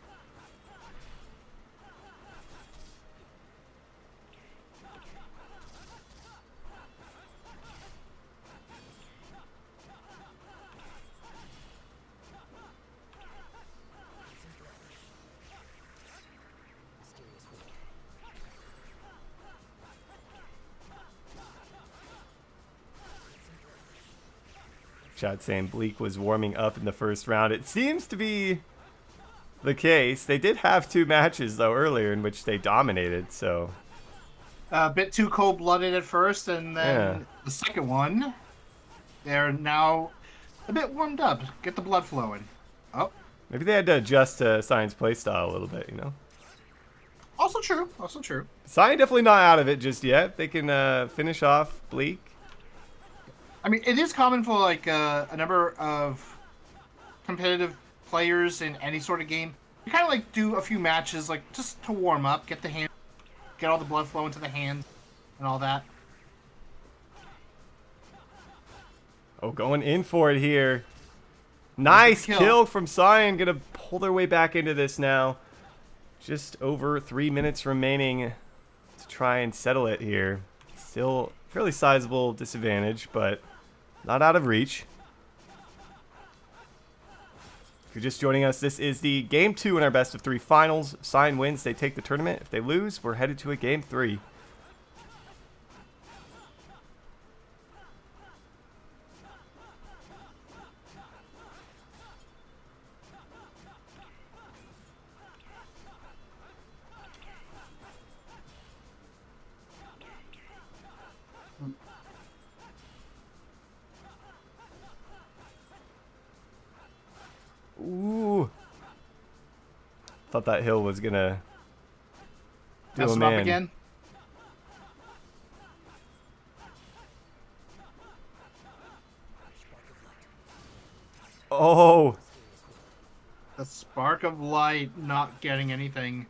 Chat saying Bleak was warming up in the first round. It seems to be the case. They did have 2 matches, though, earlier in which they dominated, so... A bit too cold-blooded at first, and then the second one, they're now a bit warmed up. Get the blood flowing. Oh. Maybe they had to adjust to Cyan's playstyle a little bit, you know? Also true. Also true. Cyan definitely not out of it just yet. They can finish off Bleak. I mean, it is common for like a number of competitive players in any sort of game. You kind of like do a few matches, like just to warm up, get all the blood flow into the hands, and all that. Oh, going in for it here. Nice kill from Cyan. Gonna pull their way back into this now. Just over 3 minutes remaining to try and settle it here. Still fairly sizable disadvantage, but not out of reach. If you're just joining us, this is the Game 2 in our best of 3 finals. If Cyan wins, they take the tournament. If they lose, we're headed to a Game 3. Ooh. Thought that hill was gonna Mess him up again. Oh. The spark of light not getting anything.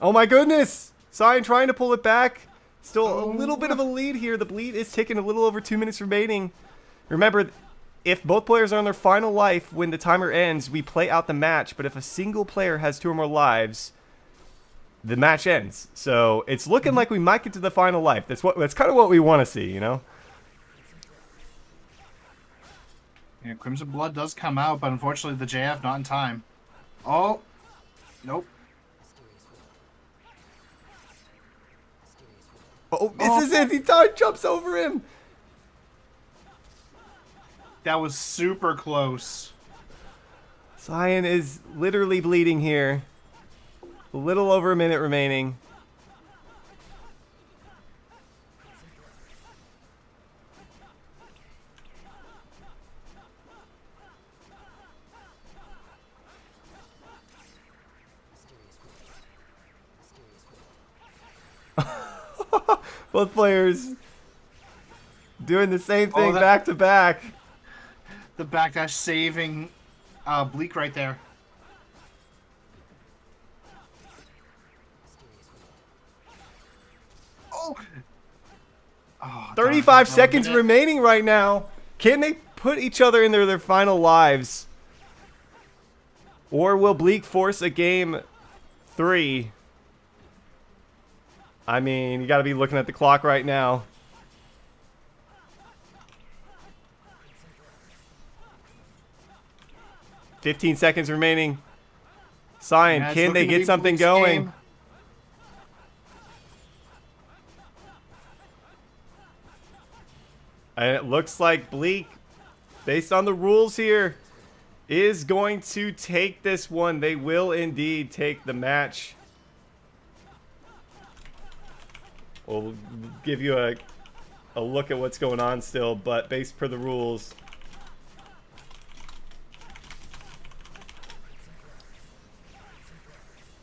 Oh my goodness! Cyan trying to pull it back. Still a little bit of a lead here. The bleed is ticking, a little over 2 minutes remaining. Remember, if both players are on their final life when the timer ends, we play out the match. But if a single player has 2 or more lives, the match ends. So it's looking like we might get to the final life. That's kind of what we want to see, you know? Yeah, Crimson Blood does come out, but unfortunately the JF not in time. Oh, nope. Oh, this is it. He jumps over him. That was super close. Cyan is literally bleeding here. A little over a minute remaining. Both players doing the same thing back to back. The backdash saving Bleak right there. Oh! 35 seconds remaining right now. Can they put each other in their final lives? Or will Bleak force a game 3? I mean, you got to be looking at the clock right now. $15 seconds remaining. Cyan, Yeah, can they get something going? Game. And it looks like Bleak, based on the rules here, is going to take this one. They will indeed take the match. We'll give you a look at what's going on still, but based per the rules,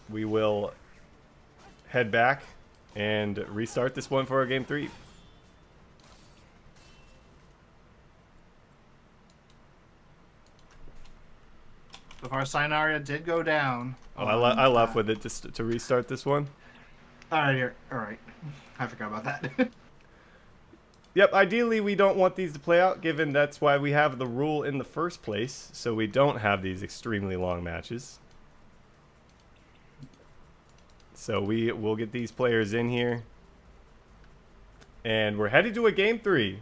we will head back and restart this one for our game 3. So far, Cyanaria did go down. Oh, I left with it just to restart this one. All right, here. All right. I forgot about that. Yep, ideally we don't want these to play out, given that's why we have the rule in the first place, so we don't have these extremely long matches. So we'll get these players in here. And we're headed to a game 3.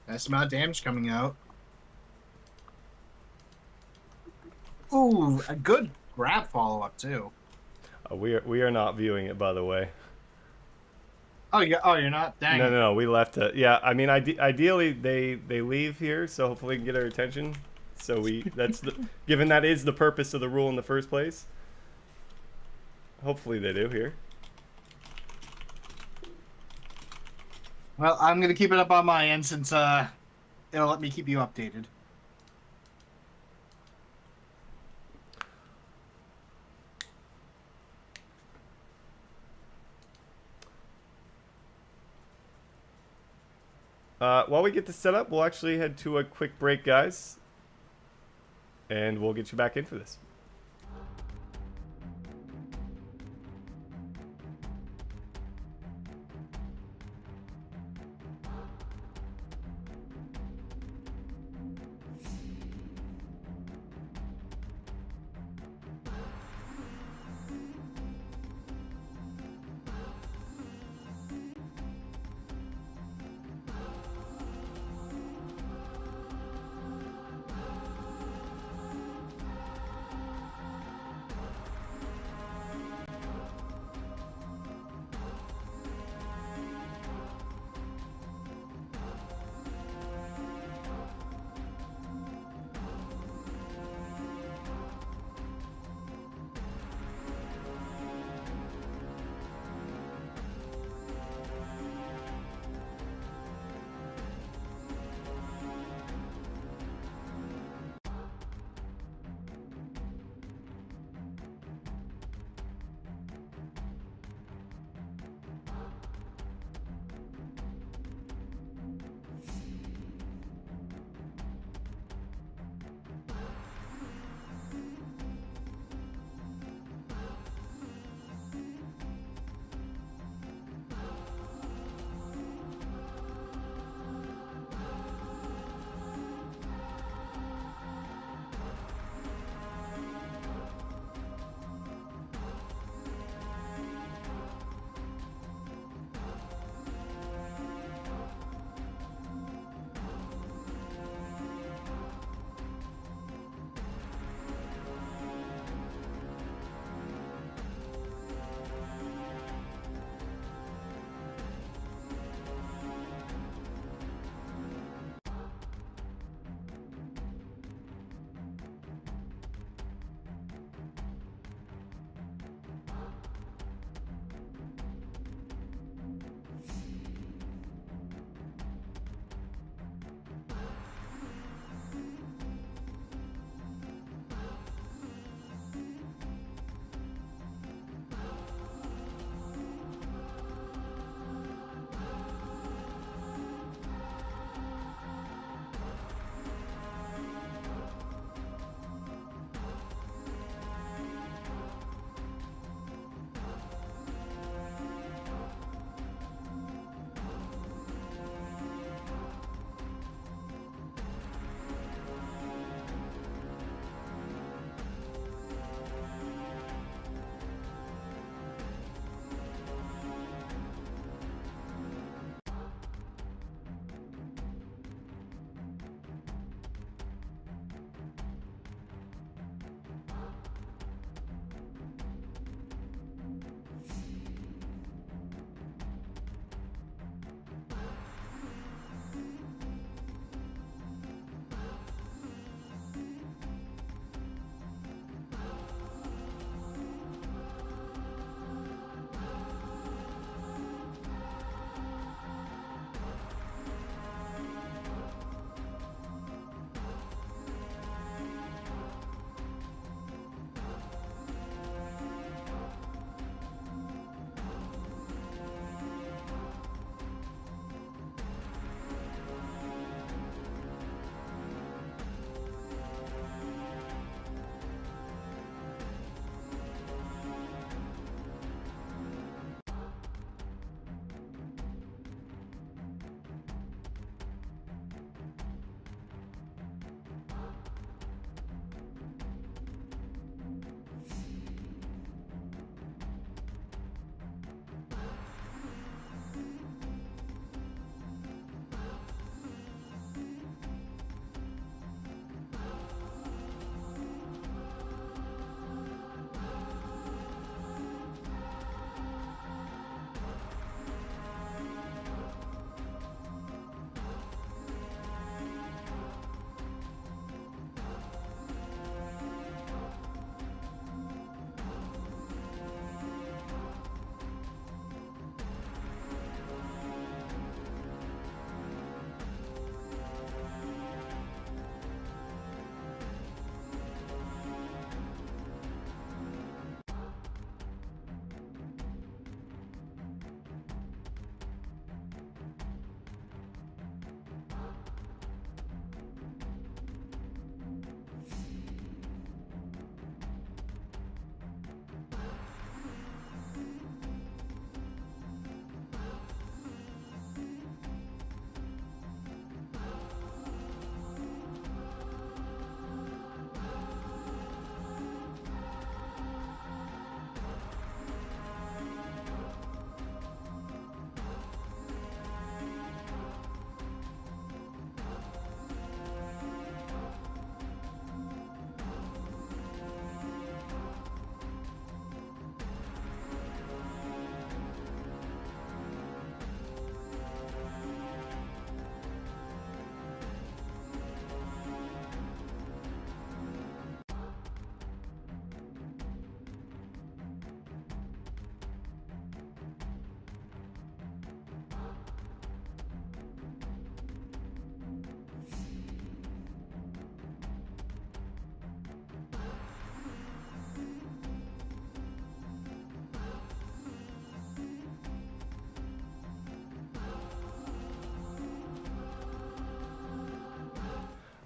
Nice amount of damage coming out. Ooh, a good grab follow-up, too. We are not viewing it, by the way. Oh, yeah. Oh, you're not? Dang it. No, we left it. Yeah, I mean, ideally they leave here, so hopefully we can get our attention. So given that is the purpose of the rule in the first place. Hopefully they do here. Well, I'm going to keep it up on my end since it'll let me keep you updated. While we get this set up, we'll actually head to a quick break, guys. And we'll get you back in for this.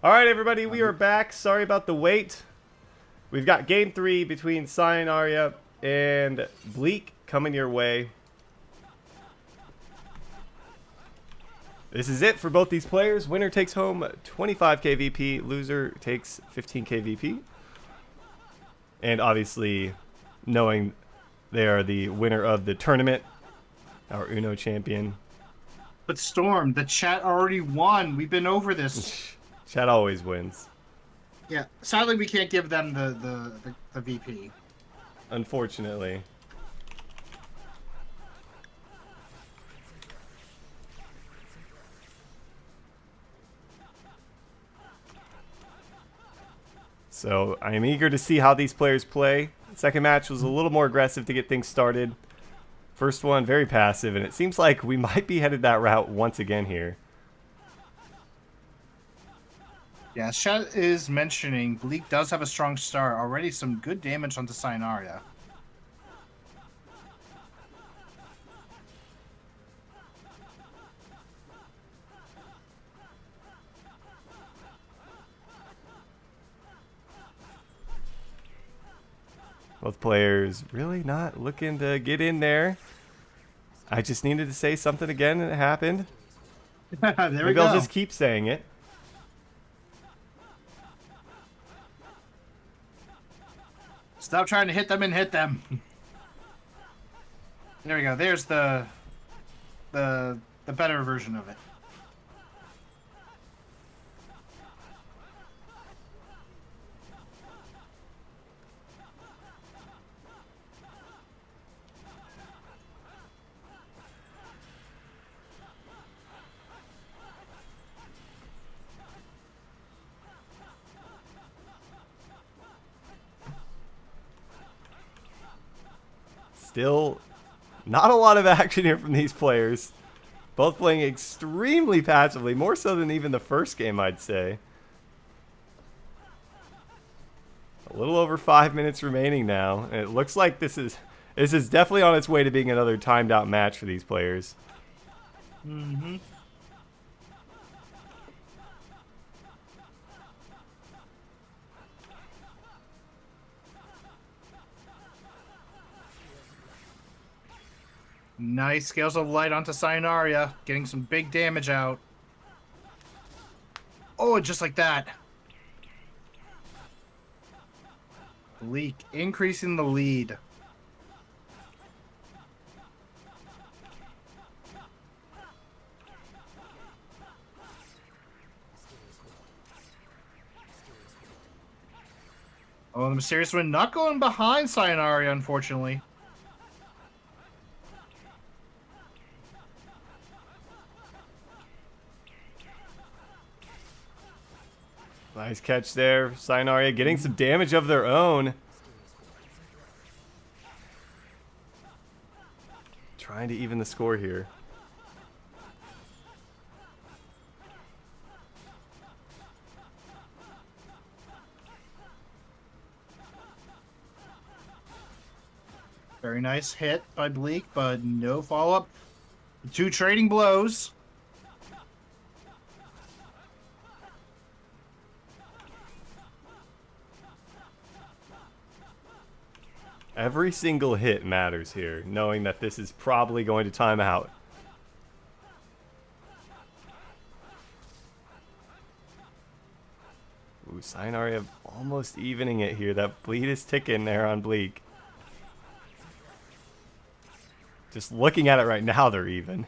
All right, everybody, we are back. Sorry about the wait. We've got game 3 between Sayonara and Bleak coming your way. This is it for both these players. Winner takes home 25k VP. Loser takes 15k VP. And obviously, knowing they are the winner of the tournament, our Uno champion. But Storm, the chat already won. We've been over this. Chat always wins. Yeah, sadly we can't give them the VP. Unfortunately. So I am eager to see how these players play. Second match was a little more aggressive to get things started. First one, very passive, and it seems like we might be headed that route once again here. Yeah, chat is mentioning Bleak does have a strong start. Already some good damage onto Sayonara. Both players really not looking to get in there. I just needed to say something again and it happened. There we Maybe go. I'll just keep saying it. Stop trying to hit them and hit them. There we go. There's the better version of it. Still not a lot of action here from these players. Both playing extremely passively, more so than even the first game, I'd say. A little over 5 minutes remaining now. And it looks like this is definitely on its way to being another timed out match for these players. Mm-hmm. Nice Scales of Light onto Sayonara, getting some big damage out. Oh, just like that. Bleak increasing the lead. Oh, the Mysterious Wind not going behind Sayonara, unfortunately. Nice catch there. Sayonara getting some damage of their own. Trying to even the score here. Very nice hit by Bleak, but no follow-up. 2 trading blows. Every single hit matters here, knowing that this is probably going to time out. Ooh, Sayonara almost evening it here. That bleed is ticking there on Bleak. Just looking at it right now, they're even.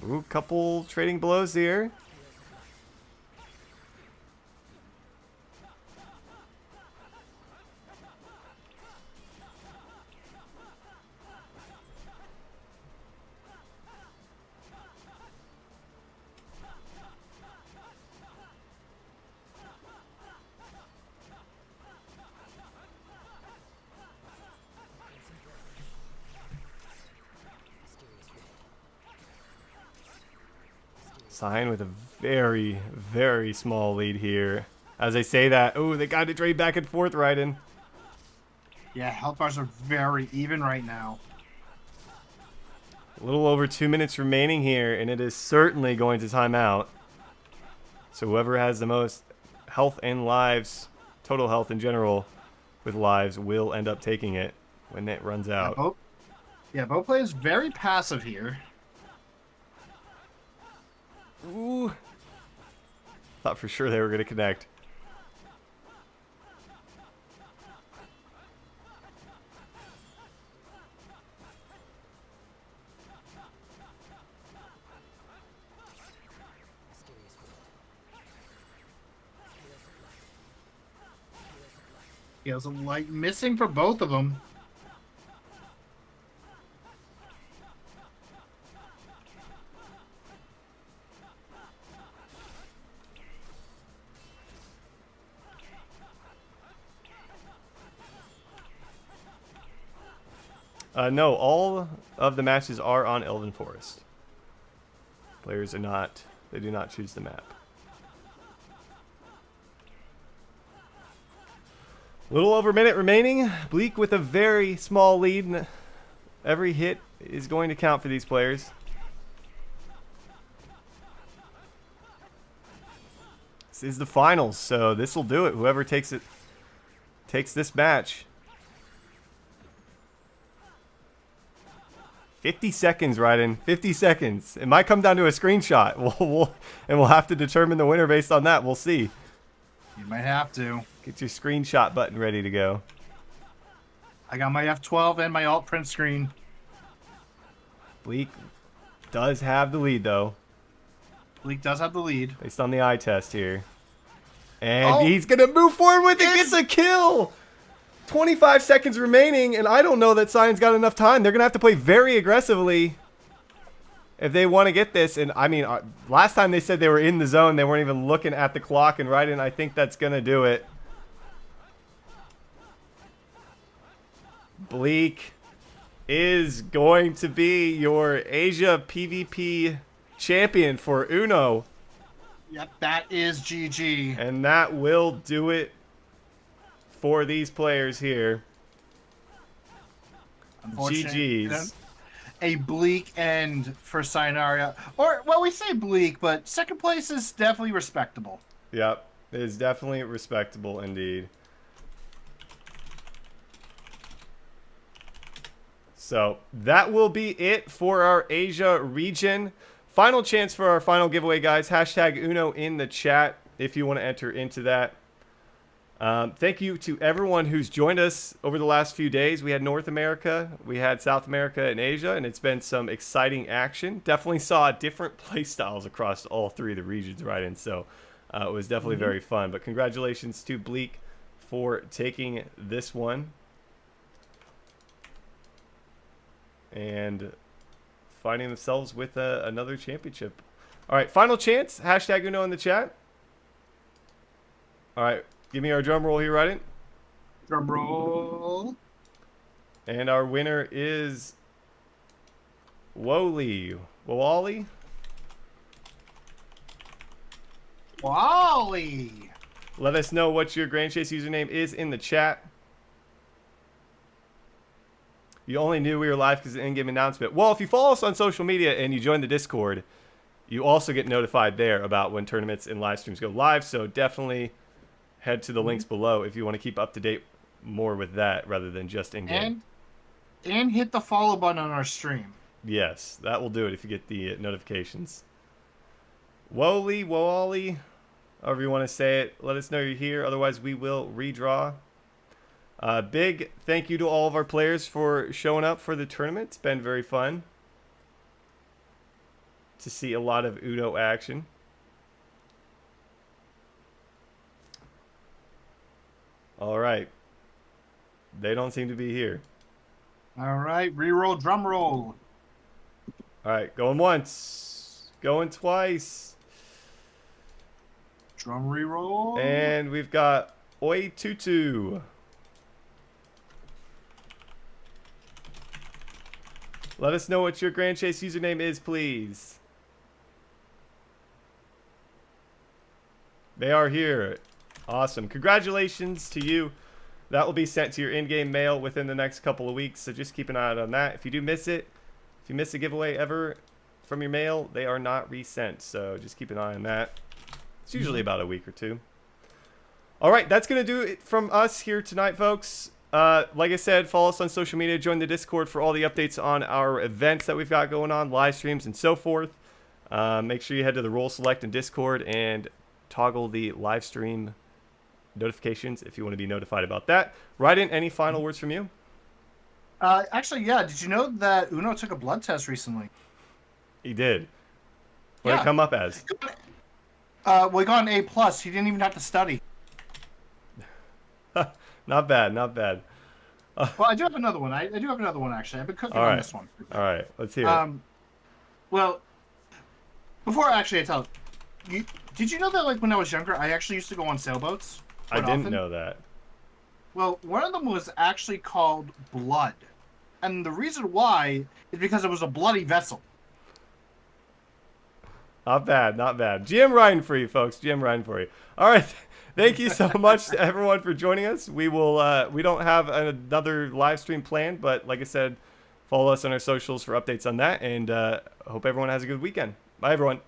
Ooh, couple trading blows here. Sign with a very, very small lead here. As I say that, oh, they got to trade back and forth, Raiden. Yeah, health bars are very even right now. A little over 2 minutes remaining here, and it is certainly going to time out. So whoever has the most health and lives, total health in general, with lives, will end up taking it when it runs out. Both players very passive here. Ooh. Thought for sure they were going to connect. He has a light missing for both of them. No, all of the matches are on Elven Forest. Players are not, they do not choose the map. Little over a minute remaining. Bleak with a very small lead. Every hit is going to count for these players. This is the finals, so this will do it. Whoever takes it takes this match. 50 seconds, Raiden. 50 seconds. It might come down to a screenshot. We'll have to determine the winner based on that. We'll see. You might have to. Get your screenshot button ready to go. I got my F12 and my alt print screen. Bleak does have the lead, though. Bleak does have the lead. Based on the eye test here. And he's going to move forward with it. Gets a kill. 25 seconds remaining, and I don't know that Cyan's got enough time. They're going to have to play very aggressively if they want to get this. And, I mean, last time they said they were in the zone. They weren't even looking at the clock. And Raiden, I think that's going to do it. Bleak is going to be your Asia PvP champion for Uno. Yep, that is GG. And that will do it for these players here. GG's. A bleak end for Sayonara. Or, well, we say bleak, but second place is definitely respectable. Yep, it is definitely respectable indeed. So that will be it for our Asia region. Final chance for our final giveaway, guys. Hashtag Uno in the chat if you want to enter into that. Thank you to everyone who's joined us over the last few days. We had North America, we had South America, and Asia, and it's been some exciting action. Definitely saw different play styles across all three of the regions, right? And so it was definitely very fun. But congratulations to Bleak for taking this one. And finding themselves with another championship. All right, final chance. Hashtag Uno in the chat. All right, give me our drum roll here, Raiden. Drum roll. And our winner is Wally. Wally? Wally. Let us know what your Grand Chase username is in the chat. You only knew we were live because of the in-game announcement. Well, if you follow us on social media and you join the Discord, you also get notified there about when tournaments and live streams go live. So definitely head to the links below if you want to keep up to date more with that rather than just in-game. And hit the follow button on our stream. Yes, that will do it if you get the notifications. Wally, however you want to say it, let us know you're here. Otherwise, we will redraw. Big thank you to all of our players for showing up for the tournament. It's been very fun to see a lot of Uno action. All right. They don't seem to be here. All right, reroll, drum roll. All right, going once, going twice. Drum reroll. And we've got Oi Tutu. Let us know what your Grand Chase username is, please. They are here. Awesome. Congratulations to you. That will be sent to your in-game mail within the next couple of weeks, so just keep an eye out on that. If you do miss it, if you miss a giveaway ever from your mail, they are not resent, so just keep an eye on that. It's usually about a week or two. All right, that's going to do it from us here tonight, folks. Like I said, follow us on social media. Join the Discord for all the updates on our events that we've got going on, live streams, and so forth. Make sure you head to the role select in Discord and toggle the live stream notifications if you want to be notified about that. Ryden, any final words from you? Actually, yeah. Did you know that Uno took a blood test recently? He did. What did it come up as? Well, he got an A+. He didn't even have to study. Not bad, not bad. Well, I do have another one. I do have another one, actually. I've been cooking on this one. All right, let's hear it. Well, before actually I tell you, did you know that, like, when I was younger, I actually used to go on sailboats? I didn't know that. Well, one of them was actually called Blood. And the reason why is because it was a bloody vessel. Not bad, not bad. GM Ryan for you, folks. GM Ryan for you. All right. Thank you so much to everyone for joining us. We will. We don't have another live stream planned, but like I said, follow us on our socials for updates on that. And hope everyone has a good weekend. Bye, everyone.